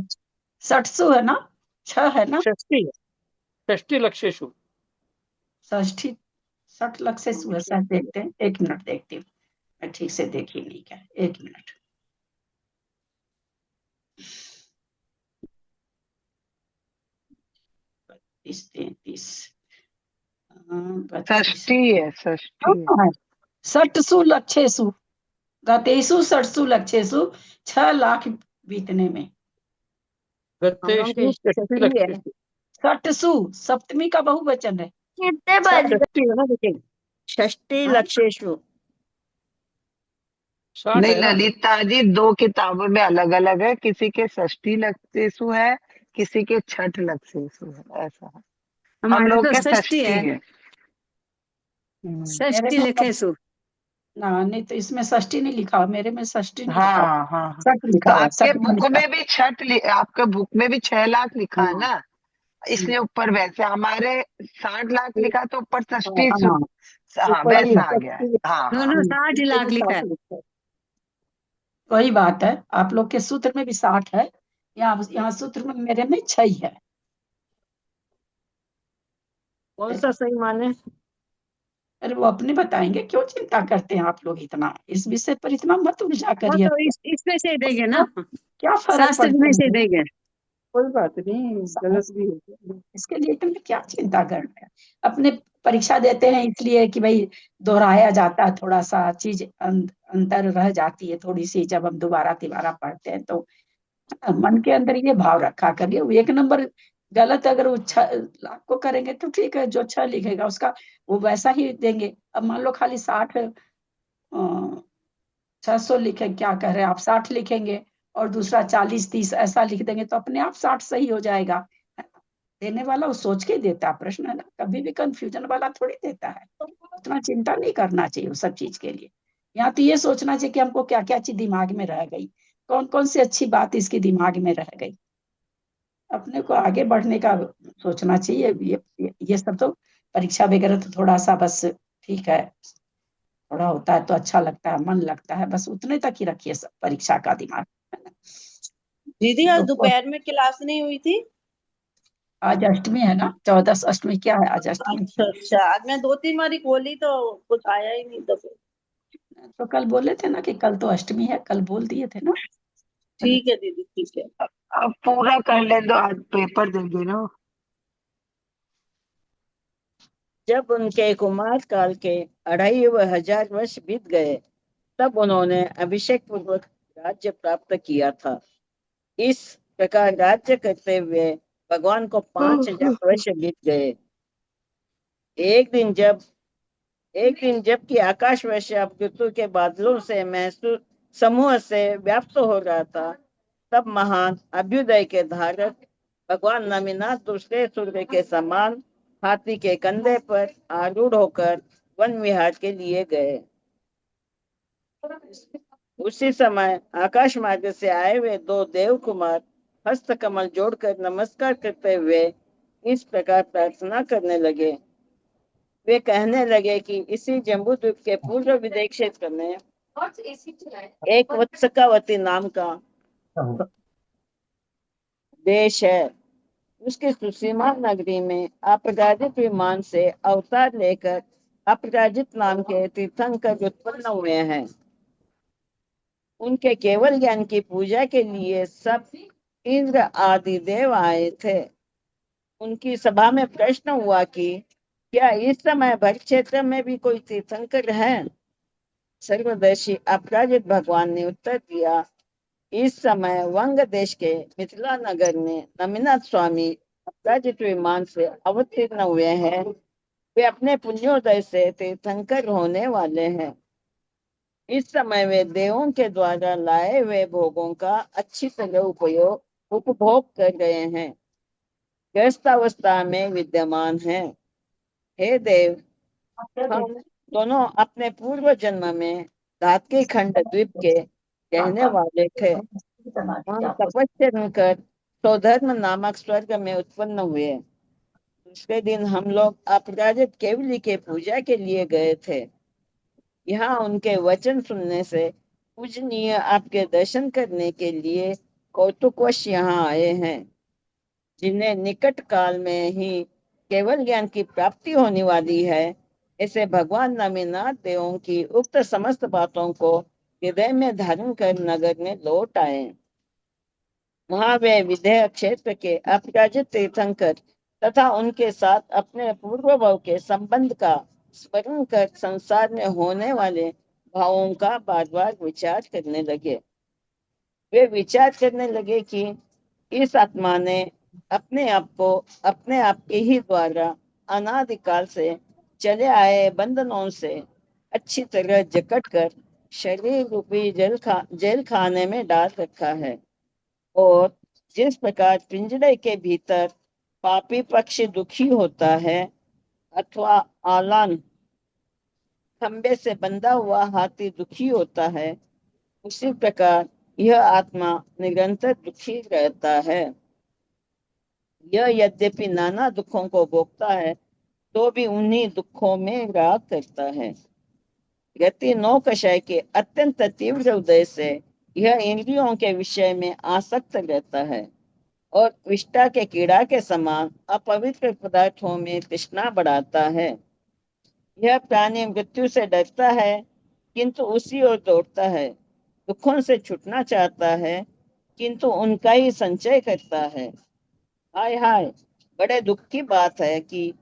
60 है ना, 6 है ना। 60 लक्षेषु। 60 60 लाख से शायद देखते हैं, 1 मिनट देखती हूँ, मैं ठीक से देखी नहीं क्या, 1 मिनट। तीस 33 षष्ठी है, षष्ठी है। सठसु लक्षेसु गतेषु सठसु लक्षेसु, 6 लाख बीतने में। हम लोगों गतेषु की 60 षष्ठी है। लक्षेषु। सठसु सप्तमी का बहुवचन है। कितने षष्ठी है ना, लेकिन षष्ठी हाँ? लक्षेषु 60 नहीं है ना। ललिता जी, 2 किताबों में अलग अलग है, किसी के षष्ठी लक्षेषु है, किसी के छठ लक्षेषु है, ऐसा है। हम हमारे लोग तो के षष्ठी षष्ठी है, है। मेरे षष्ठी में लिखे सु। ना, नहीं तो इसमें षष्ठी नहीं लिखा हुआ, मेरे में षष्ठी नहीं लिखा हुआ, हाँ हाँ हाँ। सठ लिखा तो हुआ, आपके सठ बुक लिखा। में भी आपके बुक में भी 6 लाख लिखा है ना, इसलिए ऊपर वैसे हमारे 60 लाख लिखा तो ऊपर षष्ठी हाँ, हाँ ऊपर भी वैसा आ गया है। षष्ठी हाँ हाँ। दोनों 60 लाख लिखा है। वही बात है, आप लोग के सूत्र में भी 60 है, यहाँ सूत्र में मेरे में 6 ही है। कौन सा सही माने। अरे वो अपने बताएंगे, क्यों चिंता करते हैं आप लोग इतना, इस विषय पर इतना मत उलझा हाँ करिए। तो इसमें से देंगे ना, क्या फर्क शास्त्र पड़ता में से है, देंगे। कोई बात नहीं, गलत भी हो। इसके लिए तुम क्या चिंता करना है। अपने परीक्षा देते हैं इसलिए कि भाई दोहराया जाता है, थोड़ा सा चीज अंतर रह जाती है थोड़ी सी, जब हम दोबारा तिबारा पढ़ते हैं तो मन के अंदर ये भाव रखा करिए। वो 1 नंबर गलत अगर वो 6 लाख को करेंगे तो ठीक है, जो 6 लिखेगा उसका वो वैसा ही देंगे। अब मान लो खाली 600 लिखे, क्या कह रहे हैं आप, 60 लिखेंगे और दूसरा 40 30 ऐसा लिख देंगे तो अपने आप 60 सही हो जाएगा। देने वाला वो सोच के देता है प्रश्न, है ना, कभी भी कंफ्यूजन वाला थोड़ी देता है। उतना चिंता नहीं करना चाहिए उस सब चीज के लिए। यहाँ तो ये सोचना चाहिए कि हमको क्या क्या चीज दिमाग में रह गई, कौन कौन सी अच्छी बात इसकी दिमाग में रह गई, अपने को आगे बढ़ने का सोचना चाहिए। ये सब तो परीक्षा वगैरह तो थोड़ा सा बस ठीक है, थोड़ा होता है तो अच्छा लगता है, मन लगता है, बस उतने तक ही रखिए सब परीक्षा का दिमाग। दीदी आज दोपहर में क्लास नहीं हुई थी। आज अष्टमी है ना, 14 अष्टमी क्या है आज, अष्टमी। अच्छा आज मैं 2-3 बारी खोली तो कुछ आया ही नहीं, तो फिर तो कल बोले थे ना कि कल तो अष्टमी है, कल बोल दिए थे ना। ठीक है दीदी, ठीक है। अब पूरा कर ले दो, आज पेपर देंगे ना। जब उनके कुमार काल के 2,500 वर्ष बीत गए तब उन्होंने अभिषेक पूर्वक राज्य प्राप्त किया था। इस प्रकार राज्य करते हुए भगवान को 5000 वर्ष बीत गए। एक दिन जबकि आकाश वर्षा ऋतु के बादलों से महसूस समूह से व्याप्त हो रहा था, तब महान अभ्युदय के धारक भगवान नमीनाथ दूसरे सूर्य के समान हाथी के कंधे पर आरूढ़ होकर वन विहार के लिए गए। उसी समय आकाश मार्ग से आए हुए 2 देव कुमार हस्त कमल जोड़कर नमस्कार करते हुए इस प्रकार प्रार्थना करने लगे। वे कहने लगे कि इसी जम्बूद्वीप के पूर्व विदेश क्षेत्र में एक वत्सकावती नाम का देश है। उसकी सुसीमा नगरी में अपराजित विमान से अवतार लेकर अपराजित नाम के तीर्थंकर उत्पन्न हुए हैं। उनके केवल ज्ञान की पूजा के लिए सब इंद्र आदि देव आए थे। उनकी सभा में प्रश्न हुआ कि क्या इस समय भर क्षेत्र में भी कोई तीर्थंकर है? सर्वदर्शी अपराजित भगवान ने उत्तर दिया, इस समय वंग देश के मिथिला नगर में नमीनाथ स्वामी अपराजित विमान से अवतीर्ण हुए हैं। वे अपने पुण्योदय से तीर्थंकर होने वाले हैं। इस समय वे देवों के द्वारा लाए हुए भोगों का अच्छी तरह उपभोग कर रहे हैं, ग्रस्तावस्था में विद्यमान हैं। हे देव, हम दोनों अपने पूर्व जन्म में धात्की खंड द्वीप के रहने वाले थे। हम तपस्या कर सौधर्म नामक स्वर्ग में उत्पन्न हुए। दूसरे दिन हम लोग अपराजित केवली के पूजा के लिए गए थे। यहाँ उनके वचन सुनने से पूजनीय आपके दर्शन करने के लिए कौतुकवश यहाँ आए हैं। जिन्हें निकट काल में ही केवल ज्ञान की प्राप्ति होने वाली है, ऐसे भगवान नमीनाथ देवों की उक्त समस्त बातों को हृदय में धारण कर नगर में लौट आए। वहां वे विदेह क्षेत्र के अपराजित तीर्थंकर तथा उनके साथ अपने पूर्व भाव के संबंध का स्मरण कर संसार में होने वाले भावों का बार बार विचार करने लगे। वे विचार करने लगे कि इस आत्मा ने अपने आप को अपने आप के ही द्वारा अनादिकाल से चले आए बंधनों से अच्छी तरह जकट कर शरीर रूपी जेल खाने में डाल रखा है। और जिस प्रकार पिंजरे के भीतर पापी पक्षी दुखी होता है अथवा आलान खंबे से बंधा हुआ हाथी दुखी होता है, उसी प्रकार यह आत्मा निरंतर दुखी रहता है। यह यद्यपि नाना दुखों को भोगता है तो भी उन्हीं दुखों में राग करता है। गति नौकशाय के अत्यंत तीव्र उदय से यह इंद्रियों के विषय में आसक्त रहता है और विष्ठा के कीड़ा के समान अपवित्र पदार्थों में तृष्णा बढ़ाता है। यह प्राणी मृत्यु से डरता है किंतु उसी ओर दौड़ता है, दुखों से छूटना चाहता है किंतु उनका ही संचय करता है। हाय हाय, बड़े दुख की बात है कि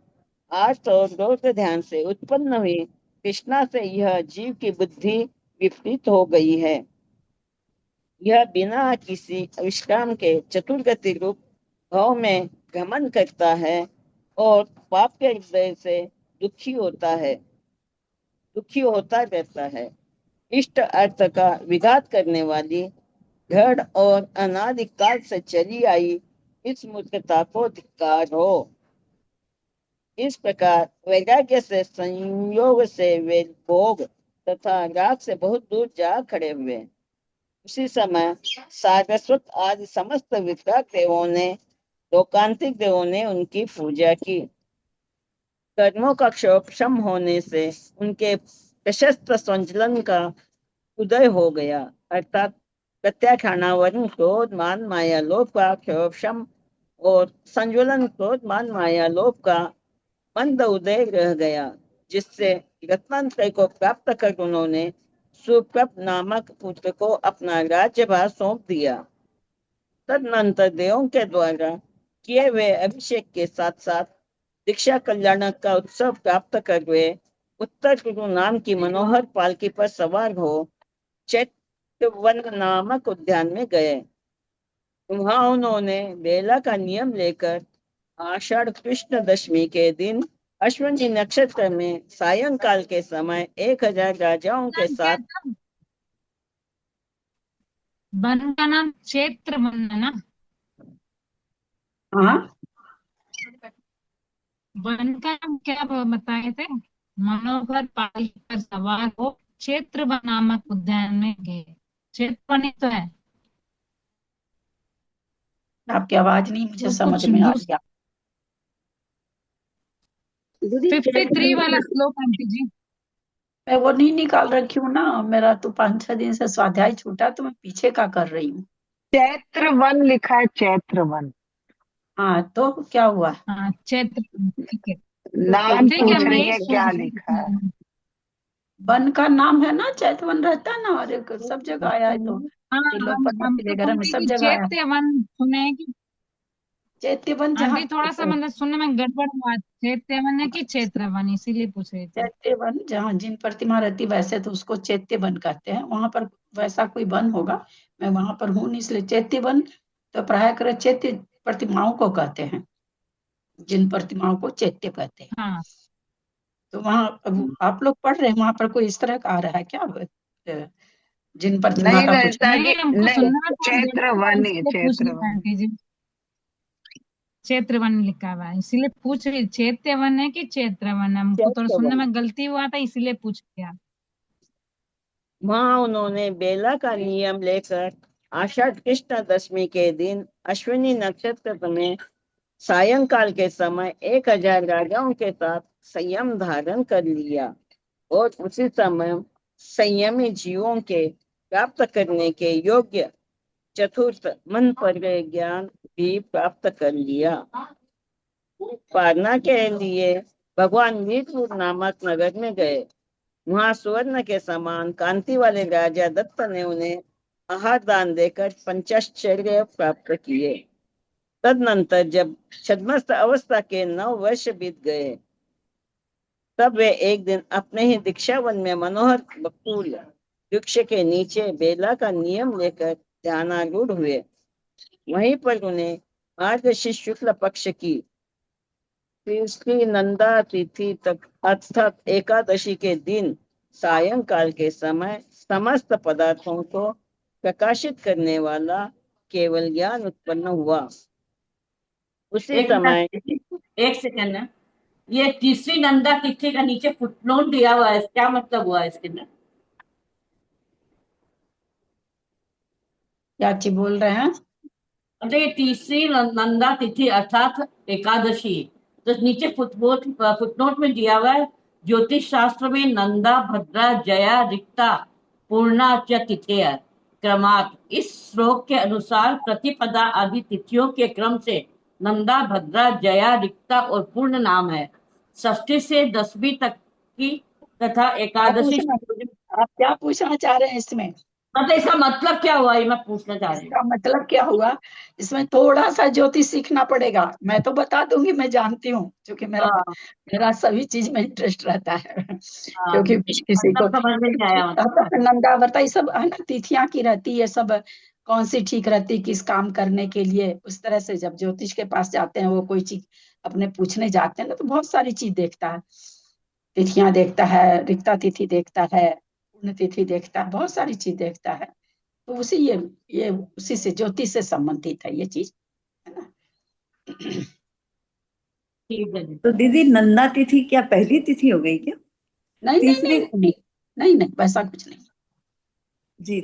आज तो रोज ध्यान से उत्पन्न हुई तृष्णा से यह जीव की बुद्धि विपरीत हो गई है। यह बिना किसी विश्राम के चतुर्गति रूप भाव में गमन करता है और पाप के हृदय से दुखी होता रहता है। इष्ट अर्थ का विघात करने वाली दृढ़ और अनादिकाल से चली आई इस मूर्खता को धिक्कार हो। इस प्रकार वैराग्य से संयोग से वे भोग तथा राग से बहुत दूर जा खड़े हुए। उसी समय सारस्वत आदि समस्त वितराग देवों ने लोकांतिक देवों ने उनकी पूजा की। कर्मों का क्षोभम होने से उनके प्रशस्त संचलन का उदय हो गया, अर्थात प्रत्याख्यानावरण क्रोध मान माया लोभ का क्षोभम और संज्वलन क्रोध मान माया लोभ का मंद उदय रह गया, जिससे रत्नांतर को प्राप्त कर उन्होंने सुप्रभ नामक पुत्र को अपना राज्यभार सौंप दिया। तदनंतर देवों के द्वारा किए हुए अभिषेक के साथ साथ दीक्षा कल्याणक का उत्सव प्राप्त कर वे उत्तर कुरु नाम की मनोहर पालकी पर सवार हो चैत्यवन नामक उद्यान में गए। वहां उन्होंने बेला का नियम लेकर आषाढ़ कृष्ण दशमी के दिन अश्विनी नक्षत्र में सायंकाल के समय 1000 राजाओं के साथ वन का नाम क्षेत्र वन है ना? हाँ, वन का नाम क्या बताए थे? मनोहर पाली पर सवार हो क्षेत्र वन नामक उद्यान में गए। क्षेत्र वन ही तो है। आपकी आवाज नहीं मुझे तो समझ कुछ में आ रही है। दीदी 53 वाला श्लोक आंटी जी। मैं वो नहीं निकाल रखी हूँ ना, मेरा तो 5-6 दिन से स्वाध्याय छूटा, तो मैं पीछे का कर रही हूँ। चैत्र वन लिखा है, चैत्र वन। हाँ, तो क्या हुआ? हाँ क्षेत्र, ठीक है नाम ठीक है। पूछ मैं रही यही है क्या लिखा है। वन का नाम है ना, चैतवन रहता है ना, और एक सब जगह आया है, तो हाँ, त्रिलोकपति हम तो वगैरह में सुनते सब कि जगह आया है। चैत्य वन सुने हैं कि चैत्य वन जहाँ आंटी थोड़ा सा मतलब सुनने में गड़बड़ हुआ। चैत्य वन है कि क्षेत्र वन, इसीलिए पूछ रही थी। चैत्य वन जहाँ जिन प्रतिमा रहती, वैसे तो उसको चैत्य वन कहते हैं, वहां पर वैसा कोई वन होगा, मैं वहां पर हूँ नहीं, इसलिए चैत्य वन तो प्राय कर चैत्य प्रतिमाओं को कहते हैं, जिन प्रतिमाओं को चैत्य कहते हैं। हाँ तो वहाँ अब आप लोग पढ़ रहे हैं, वहां पर कोई इस तरह का आ रहा है क्या? जिन प्रतिमा नहीं का कुछ रहता नहीं, कि हमको नहीं, सुनना था, चैत्र वन ही, इसलिए पूछ चैत्र रही थी वन। आंटी जी। क्षेत्र वन लिखा हुआ है इसीलिए पूछ रही, चैत्य वन है कि क्षेत्र वन? हमको थोड़ा चैत्र सुनने वन। में गलती हुआ था, इसीलिए पूछ लिया। वहां उन्होंने बेला का नियम लेकर आषाढ़ कृष्ण दशमी के दिन अश्विनी नक्षत्र में सायंकाल के समय 1000 राजाओं के साथ संयम धारण कर लिया और उसी समय संयमी जीवों के प्राप्त करने के योग्य चतुर्थ मन पर ज्ञान भी प्राप्त कर लिया। पारना के लिए भगवान वीरपुर नामक नगर में गए। वहां स्वर्ण के समान कांति वाले राजा दत्त ने उन्हें आहार दान देकर पंचाश्चर्य प्राप्त किए। तदनंतर जब छद्मस्त अवस्था के 9 वर्ष बीत गए, तब वे एक दिन अपने ही दीक्षावन में मनोहर बकुल वृक्ष के नीचे बेला का नियम लेकर ध्यानारूढ़ हुए। वहीं पर उन्हें मार्गशीर्ष शुक्ल पक्ष की तीसरी नंदा तिथि तक अर्थात एकादशी के दिन सायंकाल के समय समस्त पदार्थों को प्रकाशित करने वाला केवल ज्ञान उत्पन्न हुआ। उसी समय एक सेकंड है, ये तीसरी नंदा तिथि का नीचे फुटनोट दिया हुआ है, क्या मतलब हुआ है इसके अंदर? क्या चीज बोल रहे हैं? मतलब ये तीसरी नंदा तिथि अर्थात एकादशी, तो नीचे फुटनोट में दिया हुआ है, ज्योतिष शास्त्र में नंदा भद्रा जया रिक्ता पूर्णा च तिथेय क्रमात्। इस श्लोक के अनुसार प्रतिपदा आदि तिथियों के क्रम से नंदा भद्रा जया रिक्ता और पूर्ण नाम है। षष्ठी से दसवीं तक की तथा एकादशी। आप क्या पूछना चाह रहे हैं इसमें? मतलब इसका मतलब क्या हुआ, ये मैं पूछना चाह रही हूँ। इसका मतलब क्या हुआ, इसमें थोड़ा सा ज्योतिष सीखना पड़ेगा। मैं तो बता दूंगी, मैं जानती हूँ, क्योंकि मेरा सभी चीज में इंटरेस्ट रहता है। क्योंकि किसी को मतलब समझ में नहीं आया मतलब। नंदा वर्ता ये सब है ना, तिथियां की रहती है, सब कौन सी ठीक रहती, किस काम करने के लिए, उस तरह से जब ज्योतिष के पास जाते हैं, वो कोई चीज अपने पूछने जाते हैं ना, तो बहुत सारी चीज देखता है, तिथियां देखता है, रिक्ता तिथि देखता है, पूर्ण तिथि देखता है, बहुत सारी चीज देखता है। तो उसी ये उसी से ज्योतिष से संबंधित है ये चीज, है ना। ठीक है। तो दीदी नंदा तिथि क्या पहली तिथि हो गई क्या? नहीं नहीं तीसरी? नहीं नहीं, वैसा कुछ नहीं जी।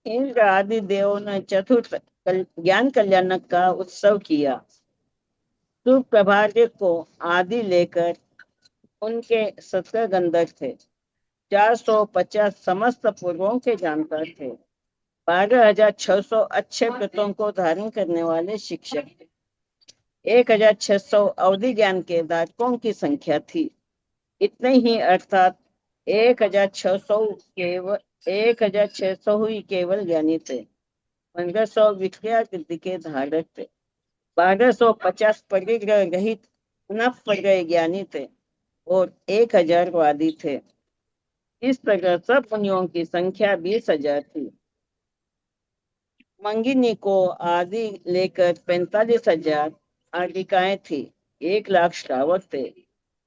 इंद्र आदि देवों ने चतुर्थ ज्ञान कल्याण का उत्सव किया। सुप्रभात को आदि लेकर उनके 17 गंधर्व थे, 450 समस्त पूर्वों के जानकार थे, 12,600 अच्छे व्रतों को धारण करने वाले शिक्षक थे, 1,600 अवधि ज्ञान के धारकों की संख्या थी। इतने ही अर्थात 1,600 ही केवल ज्ञानी थे, 1500 विक्रिया कृति के धारक थे, 1250 परिग्रह रहित पुनः परिग्रह ज्ञानी थे और 1000 वादी थे। इस प्रकार सब मुनियों की संख्या 20,000 थी। मंगिनी को आदि लेकर 45,000 आदिकाएं थी, 1,00,000 श्रावक थे,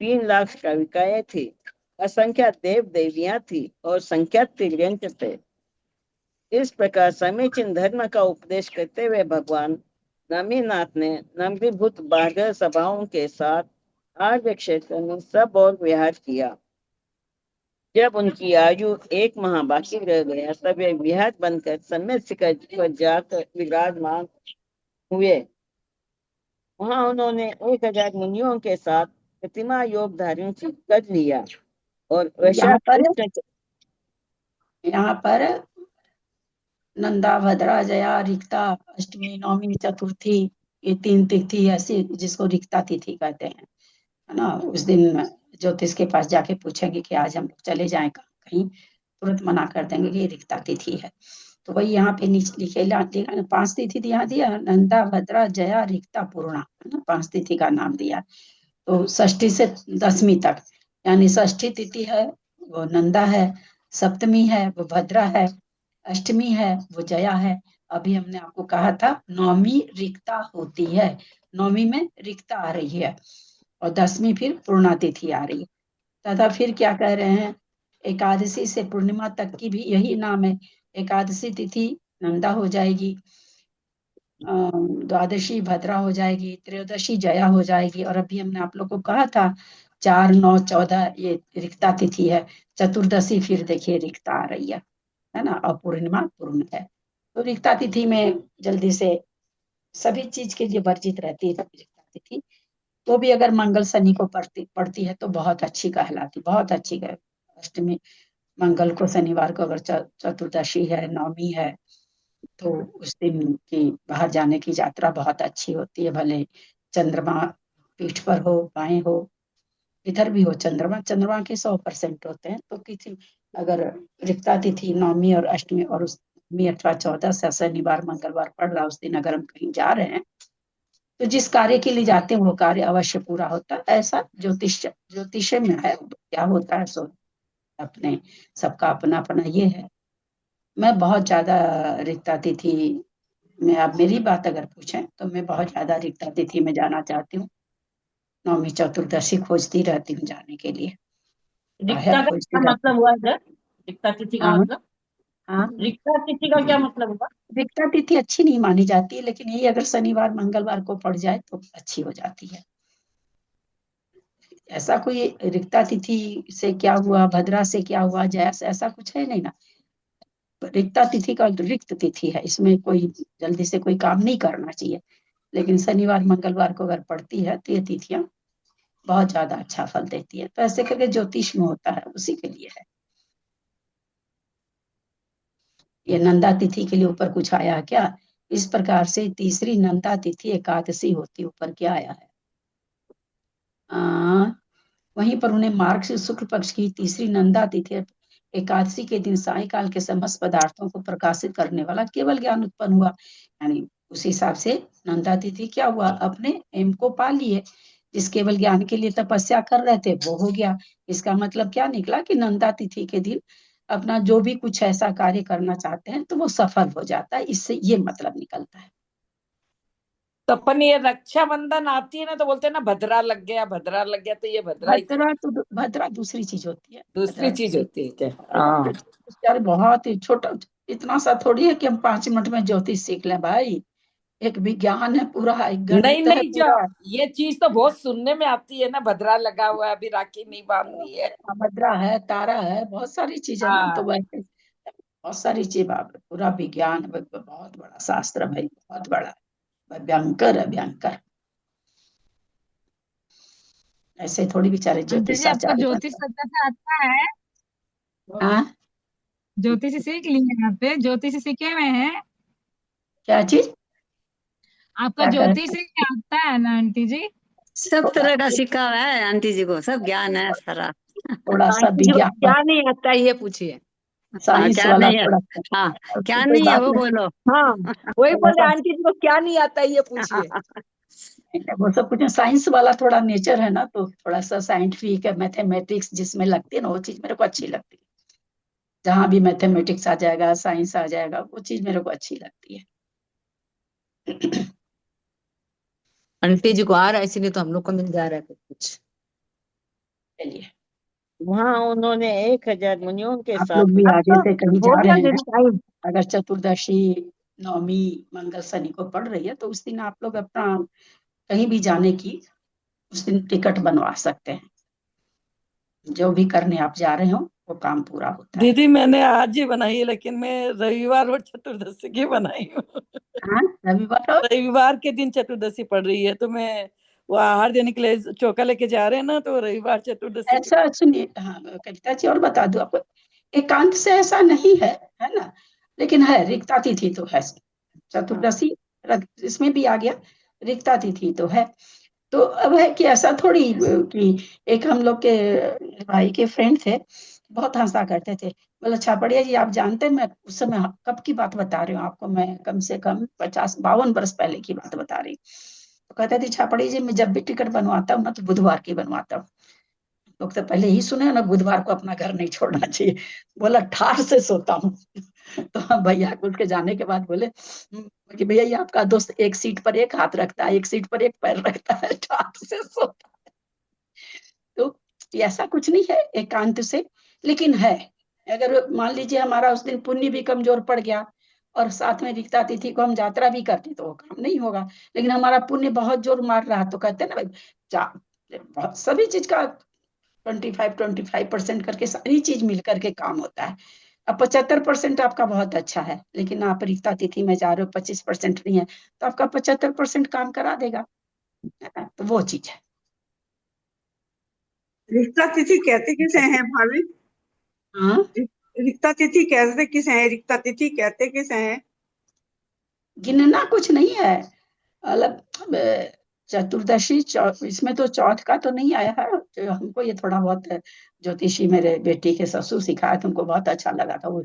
3,00,000 श्राविकाएं थी, असंख्या देव देवियां थी और संख्या तिर्यंत थे। इस प्रकार समीचीन धर्म का उपदेश करते हुए भगवान नमीनाथ ने नंदीभूत 12 सभाओं के साथ आर्य क्षेत्र में सब और विहार किया। जब उनकी आयु 1 माह बाकी रह गया तब वे विहार बनकर सम्यक शिखर पर जाकर विराजमान हुए। वहां उन्होंने 1,000 मुनियों के साथ प्रतिमा योग धारण कर लिया और यहाँ पर नंदा, भद्रा, जया, रिक्ता, अष्टमी, नवमी, चतुर्थी, ये 3 तिथि ऐसी जिसको रिक्ता तिथि कहते हैं, है ना। उस दिन ज्योतिष के पास जाके पूछेंगे कि आज हम लोग चले जाएं कहीं, तुरंत मना कर देंगे कि ये रिक्ता तिथि है। तो वही यहाँ पे नीचे लिखे 5 तिथि यहाँ दिया, नंदा, भद्रा, जया, रिक्ता, पूर्णा, है ना, 5 तिथि का नाम दिया। तो षष्ठी से 10वीं तक, यानी षष्ठी तिथि है वो नंदा है, सप्तमी है वो भद्रा है, अष्टमी है वो जया है। अभी हमने आपको कहा था नवमी रिक्ता होती है, नवमी में रिक्ता आ रही है और 10वीं फिर पूर्णा तिथि आ रही है। तथा फिर क्या कह रहे हैं, एकादशी से पूर्णिमा तक की भी यही नाम है। एकादशी तिथि नंदा हो जाएगी, द्वादशी भद्रा हो जाएगी, त्रयोदशी जया हो जाएगी। और अभी हमने आप लोग को कहा था 4, 9, 14 ये रिक्ता तिथि है। चतुर्दशी फिर देखिए रिक्ता आ रही है ना, और पूर्णिमा पूर्ण है। तो रिक्ता तिथि में जल्दी से सभी चीज के लिए वर्जित रहती है रिक्ता तिथि। तो भी अगर मंगल शनि को पड़ती है तो बहुत अच्छी कहलाती, बहुत अच्छी। अष्टमी मंगल को, शनिवार को अगर चतुर्दशी है, नवमी है, तो उस दिन की बाहर जाने की यात्रा बहुत अच्छी होती है। भले चंद्रमा पीठ पर हो, बाएं हो, इधर भी हो चंद्रमा के 100% होते हैं। तो किसी अगर रिक्ता तिथि नवमी और अष्टमी और उसमी अथवा 14 से शनिवार मंगलवार पड़ रहा, उस दिन अगर हम कहीं जा रहे हैं तो जिस कार्य के लिए जाते हैं वो कार्य अवश्य पूरा होता है। ऐसा ज्योतिष में है, क्या होता है सो अपने सबका अपना अपना ये है। मैं बहुत ज्यादा रिक्ता तिथि में, आप मेरी बात अगर पूछें तो मैं बहुत ज्यादा रिक्ता तिथि में जाना चाहती हूँ। नवमी चतुर्दशी खोजती रहती हूँ जाने के लिए। रिक्ता का क्या मतलब हुआ सर? रिक्ता तिथि का मतलब? हाँ, रिक्ता तिथि का क्या मतलब हुआ? रिक्ता तिथि अच्छी नहीं मानी जाती है, लेकिन यही अगर शनिवार मंगलवार को पड़ जाए तो अच्छी हो जाती है। ऐसा कोई रिक्ता तिथि से क्या हुआ, भद्रा से क्या हुआ, जया से, ऐसा कुछ है नहीं ना। रिक्ता तिथि का रिक्त तिथि है, इसमें कोई जल्दी से कोई काम नहीं करना चाहिए। लेकिन शनिवार मंगलवार को अगर पड़ती है तो ये तिथियां बहुत ज्यादा अच्छा फल देती है। तो ऐसे करके ज्योतिष में होता है, उसी के लिए है। ये नंदा तिथि के लिए ऊपर कुछ आया है क्या? इस प्रकार से तीसरी नंदा तिथि एकादशी होती, ऊपर क्या आया है? वहीं पर उन्हें मार्ग से शुक्ल पक्ष की तीसरी नंदा तिथि एकादशी के दिन सायकाल के समस्त पदार्थों को प्रकाशित करने वाला केवल ज्ञान उत्पन्न हुआ। यानी उस हिसाब से नंदा तिथि क्या हुआ, अपने एम को पा लिए। जिस केवल ज्ञान के लिए तपस्या कर रहे थे वो हो गया। इसका मतलब क्या निकला कि नंदा तिथि के दिन अपना जो भी कुछ ऐसा कार्य करना चाहते हैं तो वो सफल हो जाता है। इससे ये मतलब निकलता है। तो अपन ये रक्षाबंधन आती है ना तो बोलते हैं ना भद्रा लग गया, भद्रा लग गया, तो ये भद्रा दूसरी चीज होती है। दूसरी चीज होती है क्या? यार बहुत ही छोटा, इतना सा थोड़ी है कि हम 5 मिनट में ज्योतिष सीख लें भाई। एक विज्ञान है पूरा, एक गणित नहीं है नहीं, जो पूरा। ये चीज तो बहुत सुनने में आती है ना, भद्रा लगा हुआ है, अभी राखी नहीं बांधनी है, भद्रा है, तारा है, बहुत सारी चीजें ना। तो वैसे बहुत सारी चीज, पूरा विज्ञान बहुत बड़ा शास्त्र भाई, बहुत बड़ा, भयंकर है, भयंकर। ऐसे थोड़ी बेचारे ज्योतिषाचार्य ज्योतिष से आता है? हाँ, ज्योतिष सीख लिए आप? ज्योतिष सीखे हुए हैं? क्या चीज? आपका ज्योतिष आता है ना आंटी जी? सब तरह का सीखा हुआ है आंटी जी को, सब ज्ञान है सारा। थोड़ा सा विज्ञान, क्या नहीं आता है ये पूछिए। साइंस क्या वाला नहीं है? थोड़ा। हाँ, क्या नहीं है वो बोलो। हाँ, वही बोले आंटी जी को क्या नहीं आता है ये पूछिए। वो सब कुछ साइंस वाला थोड़ा नेचर है ना, तो थोड़ा सा साइंटिफिक है, मैथमेटिक्स जिसमें लगती है ना, वो चीज मेरे को अच्छी लगती है। जहां भी मैथमेटिक्स आ जाएगा, साइंस आ जाएगा, वो चीज मेरे को अच्छी लगती है। आंटी जी को आ रहा है, इसीलिए तो हम लोग को मिल जा रहा है कुछ। चलिए, वहाँ उन्होंने 1000 मुनियों के आप साथ लोग भी अब आगे तो से कहीं हो जा गया रहे हैं, मेरी टाइम। अगर चतुर्दशी, नवमी, मंगल, शनि को पड़ रही है तो उस दिन आप लोग अपना कहीं भी जाने की उस दिन टिकट बनवा सकते हैं। जो भी करने आप जा रहे हो वो काम पूरा होता है। दीदी मैंने आज ही बनाई है, लेकिन मैं रविवार और चतुर्दशी की बनाई हूँ। हाँ, रविवार और रविवार के दिन चतुर्दशी पड़ रही है, तो मैं वो आहार देने के लिए चौका लेके जा रहे हैं ना, तो रविवार चतुर्दशी की। ऐसा सुनिए, हाँ कविता जी, और बता दूं आपको, एकांत से ऐसा नहीं है, है ना, लेकिन है, रिक्ता तिथि तो है, चतुर्दशी इसमें भी आ गया, रिक्ता तिथि तो है। तो अब है कि ऐसा थोड़ी कि एक हम लोग के भाई के फ्रेंड थे, बहुत हंसा करते थे, बोला छापड़िया जी आप जानते हैं, मैं उस समय कब की बात बता रही हूँ आपको, मैं कम से कम 50-52 वर्ष पहले की बात बता रही हूँ। तो कहते थे छापड़िया जी मैं जब भी टिकट बनवाता हूँ ना तो बुधवार की बनवाता हूँ। लोग तो पहले ही सुने ना, बुधवार को अपना घर नहीं छोड़ना चाहिए। बोला ठाठ से सोता हूँ। तो हम भैया को उसके जाने के बाद बोले कि भैया ये आपका दोस्त एक सीट पर एक हाथ रखता है, एक सीट पर एक पैर रखता है, ठाठ से सोता है। तो ऐसा कुछ नहीं है एकांत से, लेकिन है, अगर मान लीजिए हमारा उस दिन पुण्य भी कमजोर पड़ गया और साथ में रिक्ता तिथि को हम यात्रा भी करते तो वो काम नहीं होगा, लेकिन हमारा पुण्य बहुत जोर मार रहा तो कहते हैं ना भाई, सभी चीज का 25% करके सारी चीज मिल करके काम होता है। अब 75% आपका बहुत अच्छा है, लेकिन आप रिक्ता तिथि में जा रहे हो, 25% नहीं है, तो आपका 75% काम करा देगा, है ना? तो वो चीज है। रिक्ता तिथि कहते किसे हैं भाभी? हाँ, रिक्ता तिथि कहते किसे हैं? रिक्ता तिथि कहते किसे हैं? गिनना कुछ नहीं है, मतलब चतुर्दशी इसमें तो चौथ का तो नहीं आया है, जो हमको ये थोड़ा बहुत ज्योतिषी मेरे बेटी के ससुर सिखाया तो उनको बहुत अच्छा लगा था। वो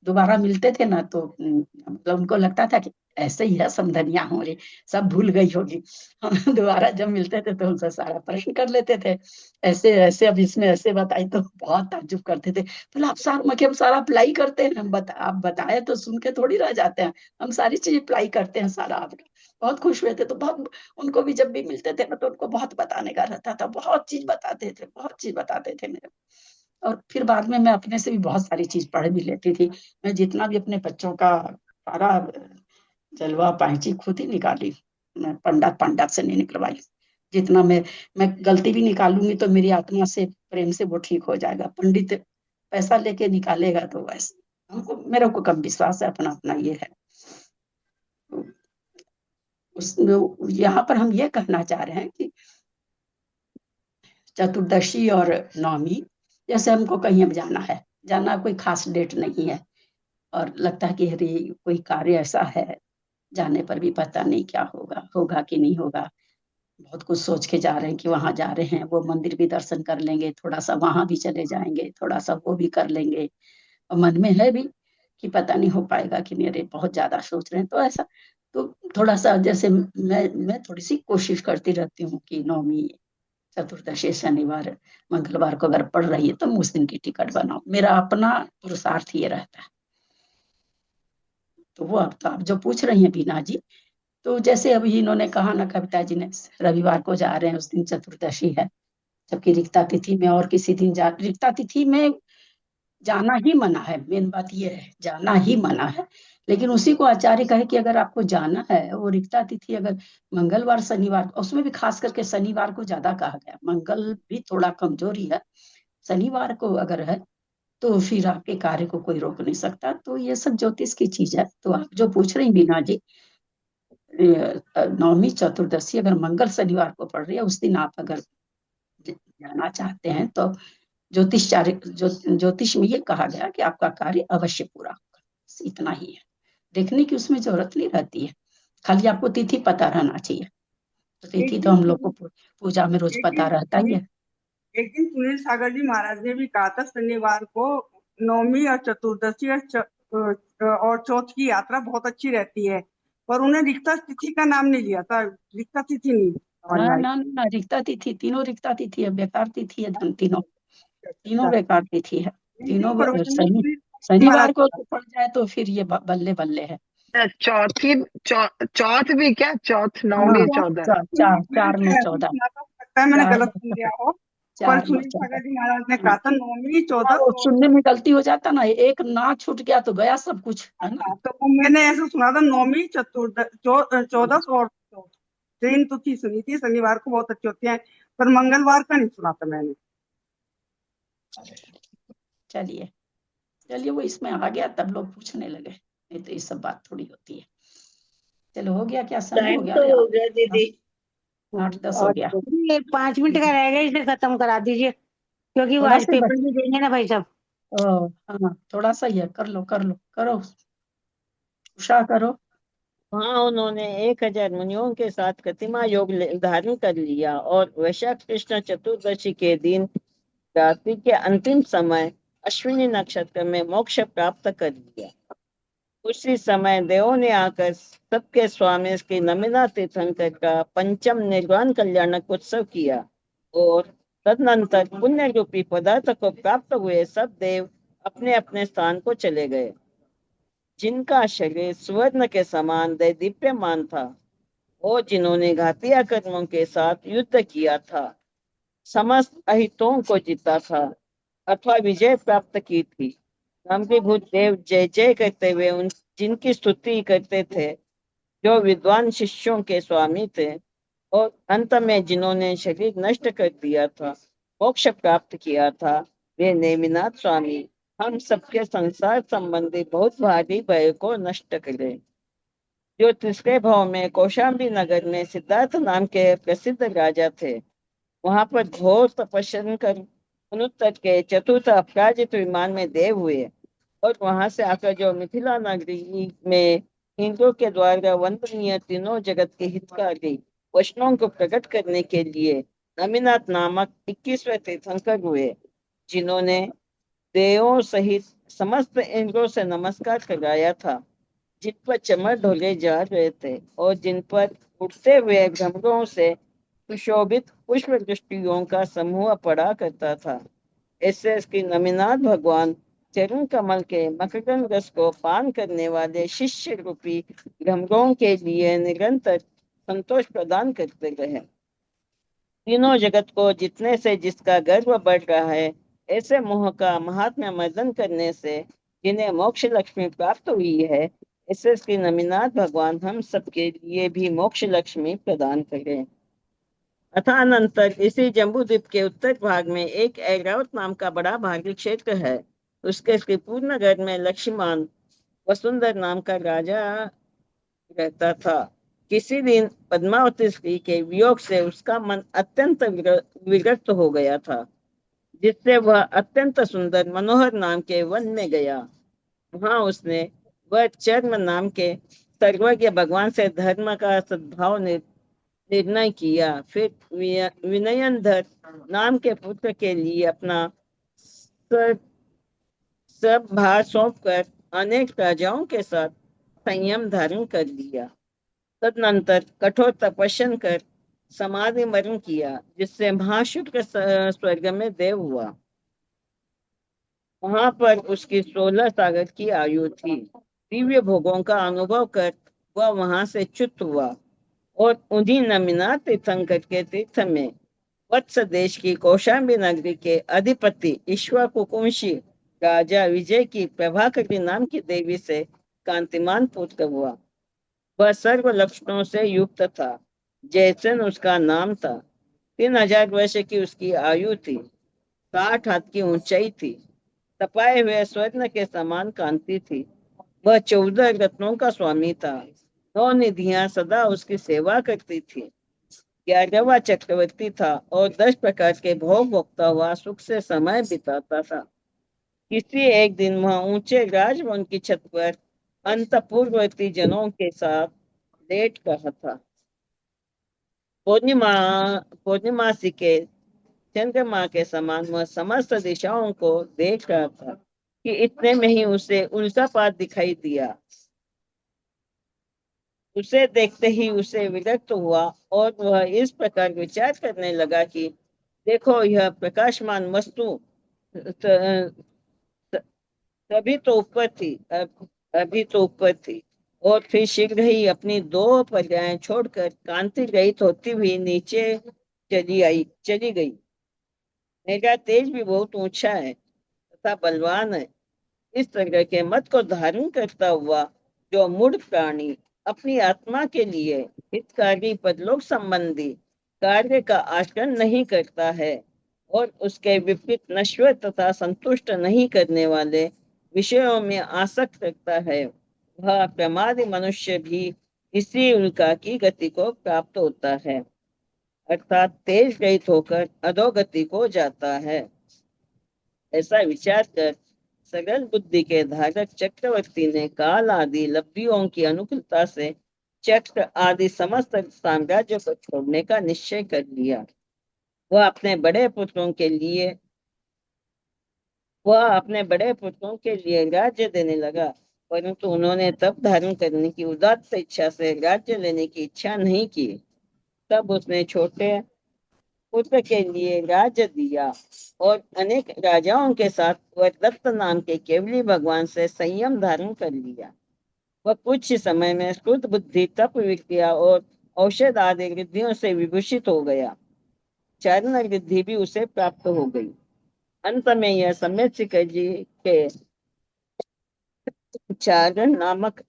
दोबारा मिलते थे ना तो मतलब उनको लगता था कि ऐसे ही है समधनिया हो रही, सब भूल गई होगी। हम दोबारा जब मिलते थे तो उनसे सारा प्रश्न कर लेते थे, ऐसे ऐसे, अब इसने ऐसे बताई तो बहुत ताज्जुब करते थे। बोला आप सारा मतलब हम सारा अप्लाई करते हैं, आप बताए तो सुन के थोड़ी रह जाते हैं, हम सारी चीज अप्लाई करते हैं सारा आपका। बहुत खुश हुए थे, तो बहुत उनको भी जब भी मिलते थे ना तो उनको बहुत बताने का रहता था, बहुत चीज बताते थे, बहुत चीज बताते थे मेरे। और फिर बाद में मैं अपने से भी बहुत सारी चीज पढ़ भी लेती थी। मैं जितना भी अपने बच्चों का सारा जलवा पैंची खुद ही निकाली, मैं पंडित से नहीं निकलवाई। जितना मैं गलती भी निकालूंगी तो मेरी आत्मा से प्रेम से वो ठीक हो जाएगा, पंडित पैसा लेके निकालेगा तो वैसे हमको, मेरे को कम विश्वास है, अपना अपना ये है। उस यहाँ पर हम ये कहना चाह रहे हैं कि चतुर्दशी और नवमी, जैसे हमको कहीं अब जाना है, जाना कोई खास डेट नहीं है, और लगता है कि अरे कोई कार्य ऐसा है, जाने पर भी पता नहीं क्या होगा, होगा कि नहीं होगा। बहुत कुछ सोच के जा रहे हैं कि वहां जा रहे हैं, वो मंदिर भी दर्शन कर लेंगे, थोड़ा सा वहां भी चले जाएंगे, थोड़ा सा वो भी कर लेंगे, और मन में है भी कि पता नहीं हो पाएगा कि नहीं, अरे बहुत ज्यादा सोच रहे हैं, तो ऐसा तो थोड़ा सा जैसे मैं थोड़ी सी कोशिश करती रहती हूँ कि नवमी, चतुर्दशी, शनिवार, मंगलवार को अगर पड़ रही है तो मैं उस दिन की टिकट बनाऊं, मेरा अपना पुरुषार्थ ये रहता है। तो वो अब तो आप जो पूछ रही हैं बीना जी, तो जैसे अभी इन्होंने कहा ना कविता जी ने, रविवार को जा रहे हैं उस दिन चतुर्दशी है, जबकि रिक्ता तिथि में और किसी दिन रिक्ता तिथि में जाना ही मना है, मेन बात ये है जाना ही मना है। लेकिन उसी को आचार्य कहे कि अगर आपको जाना है, वो रिक्ता तिथि अगर मंगलवार शनिवार, उसमें भी खास करके शनिवार को ज्यादा कहा गया, मंगल भी थोड़ा कमजोरी है, शनिवार को अगर है तो फिर आपके कार्य को कोई रोक नहीं सकता। तो ये सब ज्योतिष की चीज है। तो आप जो पूछ रही बीना जी, नवमी चतुर्दशी अगर मंगल शनिवार को पड़ रही है, उस दिन आप अगर जाना चाहते हैं तो ज्योतिष में ये कहा गया कि आपका कार्य अवश्य पूरा होगा, इतना ही है, देखने की उसमें जरूरत नहीं रहती है, खाली आपको तिथि पता रहना चाहिए। तो तिथि तो हम लोग को पूजा में रोज पता रहता ही है। एक दिन सुनील सागर जी महाराज ने भी कहा था शनिवार को नवमी और चतुर्दशी और चौथ की यात्रा बहुत अच्छी रहती है, पर उन्हें रिक्ता तिथि का नाम नहीं लिया था, रिक्ता तिथि नहीं ना ना ना, रिक्ता तिथि, तीनों रिक्ता तिथि है, बेकार तिथि है, धन तीनों बेकार तिथि है, तीनों सही। शनिवार को तो पड़ जाए तो फिर ये बल्ले बल्ले है। चौथ भी क्या? चौथ 9वीं 14? चार 9 14 लगता है मैंने गलत सुन लिया हो, पर 4 9 सुनील सागर 14। जी महाराज ने कहा था 9वीं 14 वो सुनने में गलती हो जाता ना, एक ना छूट गया तो गया सब कुछ, है ना। तो वो मैंने ऐसे सुना था 9वीं 14 और 3 तिथि सुनी थी, शनिवार को बहुत अच्छी होती है, पर मंगलवार का नहीं सुना था मैंने। चलिए चलिए, वो इसमें आ गया तब लोग पूछने लगे, नहीं तो ये सब बात थोड़ी होती है। चलो हो गया क्या समय? टाइम हो गया तो हो गया दीदी। 8-10 हो गया। ये 5 मिनट का रहेगा, इसे खत्म करा दीजिए, क्योंकि वो थोड़ा आज सा पेपर भी देंगे ना भाई साहब। हाँ थोड़ा सा ही है, कर लो करो उषा करो। वहाँ उन्होंने 1000 मुनियों के साथ प्रतिमा योग धारण कर लिया और वैशाख कृष्ण चतुर्दशी के दिन रात्रि के अंतिम समय अश्विनी नक्षत्र में मोक्ष प्राप्त कर लिया। उसी समय देवों ने आकर सबके स्वामी श्री नमिना तीर्थंकर का पंचम निर्वाण कल्याणक उत्सव किया और तदनंतर पुण्य रूपी पदार्थ को प्राप्त हुए सब देव अपने अपने स्थान को चले गए। जिनका शरीर स्वर्ण के समान दैदीप्यमान था और जिन्होंने घातिया कर्मों के साथ युद्ध किया था, समस्त अहितों को जीता था अथवा विजय प्राप्त की थी, गंभीरभूत देव जय जय करते हुए उन जिनकी स्तुति करते थे, जो विद्वान शिष्यों के स्वामी थे और अंत में जिन्होंने शरीर नष्ट कर दिया था, मोक्ष प्राप्त किया था, वे नेमिनाथ स्वामी हम सबके संसार संबंधी बहुत भारी भय को नष्ट करे। जो तीसरे भाव में कौशाम्बी नगर में सिद्धार्थ नाम के प्रसिद्ध राजा थे, वहां पर घोर तपस्या कर अनुत्तर के चतुर्थ अपराजित विमान में देव हुए और वहां से आकर जो मिथिला नगरी में इंद्रों के द्वारा वंदनीय तीनों जगत के हितकारी वैष्णवों को प्रकट करने के लिए नमिनाथ नामक 21वें तीर्थंकर हुए, जिन्होंने देवों सहित समस्त इंद्रों से नमस्कार कराया था, जिन पर चमर ढोले जा रहे थे और जिन पर उठते हुए भ्रमरों से सुशोभित पुष्प दृष्टियों का समूह पड़ा करता था। ऐसे श्री नमिनाथ भगवान चरण कमल के मकरंद रस को पान करने वाले शिष्य रूपी भ्रमरों के लिए निरंतर संतोष प्रदान करते रहे। तीनों जगत को जितने से जिसका गर्व बढ़ रहा है, ऐसे मोह का महात्म्य मर्दन करने से जिन्हें मोक्ष लक्ष्मी प्राप्त हुई है, ऐसे श्री नमिनाथ भगवान हम सबके लिए भी मोक्ष लक्ष्मी प्रदान करें। अथानंतर इसी जम्बूद्वीप के उत्तर भाग में एक ऐरावत नाम का बड़ा भारी क्षेत्र है। उसके श्री पूर्णगढ़ में लक्ष्मण वसुंधर नाम का राजा रहता था। किसी दिन पद्मावती स्त्री के वियोग से उसका मन अत्यंत विरक्त हो गया था, जिससे वह अत्यंत सुंदर मनोहर नाम के वन में गया। वहां उसने वह चर्म नाम के सर्वज्ञ भगवान से धर्म का सद्भाव निर्णय किया। फिर विनयनधर नाम के पुत्र के लिए अपना सब भार सौंपकर अनेक राजाओं के साथ संयम धारण कर लिया। तदनंतर कठोर तपस्या कर समाधि मरण किया, जिससे महाशुक्र स्वर्ग में देव हुआ। वहां पर उसकी 16 सागर की आयु थी। दिव्य भोगों का अनुभव कर वह वहां से च्युत हुआ और उन्हीं नमिनाथ तीर्थंकर के तीर्थ में वत्स देश की कौशाम्बी नगरी के अधिपति ईश्वकुकुंशी राजा विजय की प्रभाकरी नाम की देवी से कांतिमान पुत्र हुआ। वह सर्व लक्षणों से युक्त था। जैसन उसका नाम था। 3000 वर्ष की उसकी आयु थी। 60 हाथ की ऊंचाई थी। तपाए हुए स्वर्ण के समान कांति थी। वह 14 रत्नों का स्वामी था। 9 निधियां सदा उसकी सेवा करती थी। 11वां चक्रवर्ती था और 10 प्रकार के भोग भोगता हुआ सुख से समय बिताता था। किसी एक दिन वह ऊंचे राजभवन की छत पर अंतःपुरवर्ती जनों के साथ लेट रहा था। पूर्णिमासी के चंद्रमा के समान वह समस्त दिशाओं को देख रहा था कि इतने में ही उसे उल्कापात दिखाई दिया। उसे देखते ही उसे विरक्त हुआ और वह इस प्रकार विचार करने लगा कि देखो, यह प्रकाशमान वस्तु तभी तो ऊपर थी, अभी तो ऊपर थी। और फिर शीघ्र ही अपनी दो प्रजाएं छोड़कर कांति रहित होती हुई नीचे चली गई। मेरा तेज भी बहुत ऊंचा है तथा बलवान है। इस तरह के मत को धारण करता हुआ जो मूढ़ प्राणी अपनी आत्मा के लिए हितकारी परलोक संबंधी कार्य का आचरण नहीं करता है और उसके विपरीत नश्वर तथा संतुष्ट नहीं करने वाले विषयों में आसक्त रखता है, वह प्रमादी मनुष्य भी इसी उल्का की गति को प्राप्त होता है, अर्थात तेज रहित होकर अधोगति को जाता है। ऐसा विचार कर सरल बुद्धि के धारक चक्रवर्ती ने काल आदि लब्धियों की अनुकूलता से चक्र आदि समस्त साम्राज्य को छोड़ने का निश्चय कर लिया। वह अपने बड़े पुत्रों के लिए राज्य देने लगा, परंतु उन्होंने तब धारण करने की उदात्त इच्छा से राज्य लेने की इच्छा नहीं की। तब उसने छोटे पुत्र के लिए राज्य दिया और अनेक राजाओं के साथ वरदत्त नाम के केवली भगवान से संयम धारण कर लिया। वह कुछ ही समय में स्फूर्त बुद्धि, तप, विद्या और औषध आदि रिद्धियों से विभूषित हो गया। चारण रिद्धि भी उसे प्राप्त हो गई। अंत में यह सम्यक शिखर जी के चारण नामक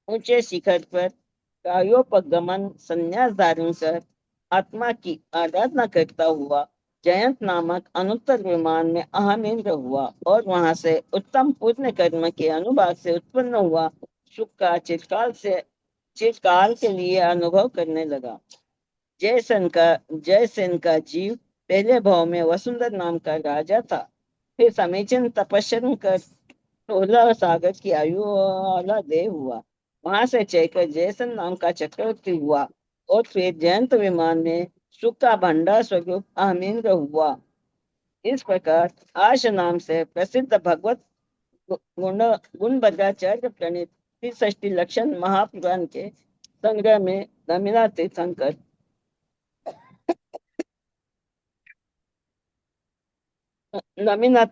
ऊंचे शिखर पर कायोपगमन संन्यास धारण कर आत्मा की आराधना करता हुआ जयंत नामक अनुत्तर विमान में अहमिंद्र हुआ और वहां से उत्तम पुण्य कर्म के अनुभाग से उत्पन्न हुआ सुख का चिरकाल के लिए अनुभव करने लगा। जयसेन का जीव पहले भाव में वसुंधर नाम का राजा था, फिर समीचीन तपस्या कर 16 सागर की आयु वाला देव हुआ। वहां से चलकर जयसेन नाम का चक्रवर्ती हुआ और फिर जयंत विमान में सुख का भंडार स्वरूप अहमिंद्र हुआ। इस प्रकार आश नाम से प्रसिद्ध भगवत गुणभद्राचार्य प्रणीत 63 लक्षण महापुराण के संग्रह में नमीनाथ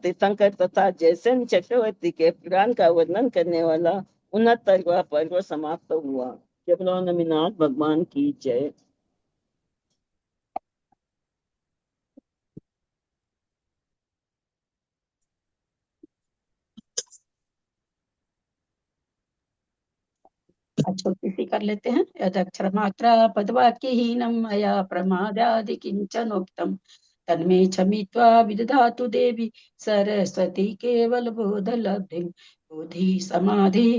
तीर्थंकर तथा जयसेन चक्रवर्ती के पुराण का वर्णन करने वाला 69वां पर्व समाप्त हुआ। जय बोलो नमीनाथ भगवान की जय। छोटी सी कर लेते हैं। यदक्षर मात्रा पदवाक्यहीनं मया प्रमादादि किंचनोक्तम तन्मे क्षमित्वा विदधातु देवी सरस्वती केवल बोधलब्धिं। बोधि समाधि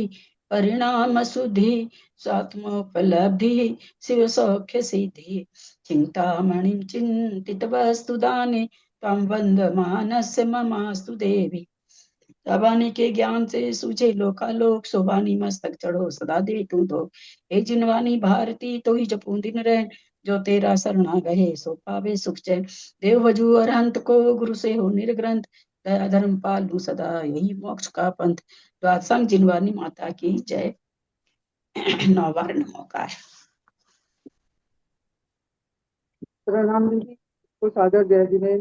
परिणाम शुद्धि स्वात्मोपलब्धि शिव सौख्य सिद्धि। चिंतामणिं चिंतित वस्तुदाने त्वं वन्दमानस्य ममास्तु देवी। वाणी के ज्ञान से सूझे लोकालोक शोभानी मस्तक चढ़ो सदा दे तू तो। हे जिनवानी भारती तो ही जपूं दिन रहे जो तेरा शरणा गए सो पावे सुख जय। देव वजू अरहंत को गुरु से हो निर्ग्रंथ दया धर्म पालू सदा यही मोक्ष का पंथ। द्वादशंग जिनवानी माता की जय। 9 बार नमोकार। प्रणाम दीदी। तो सागर जय जी ने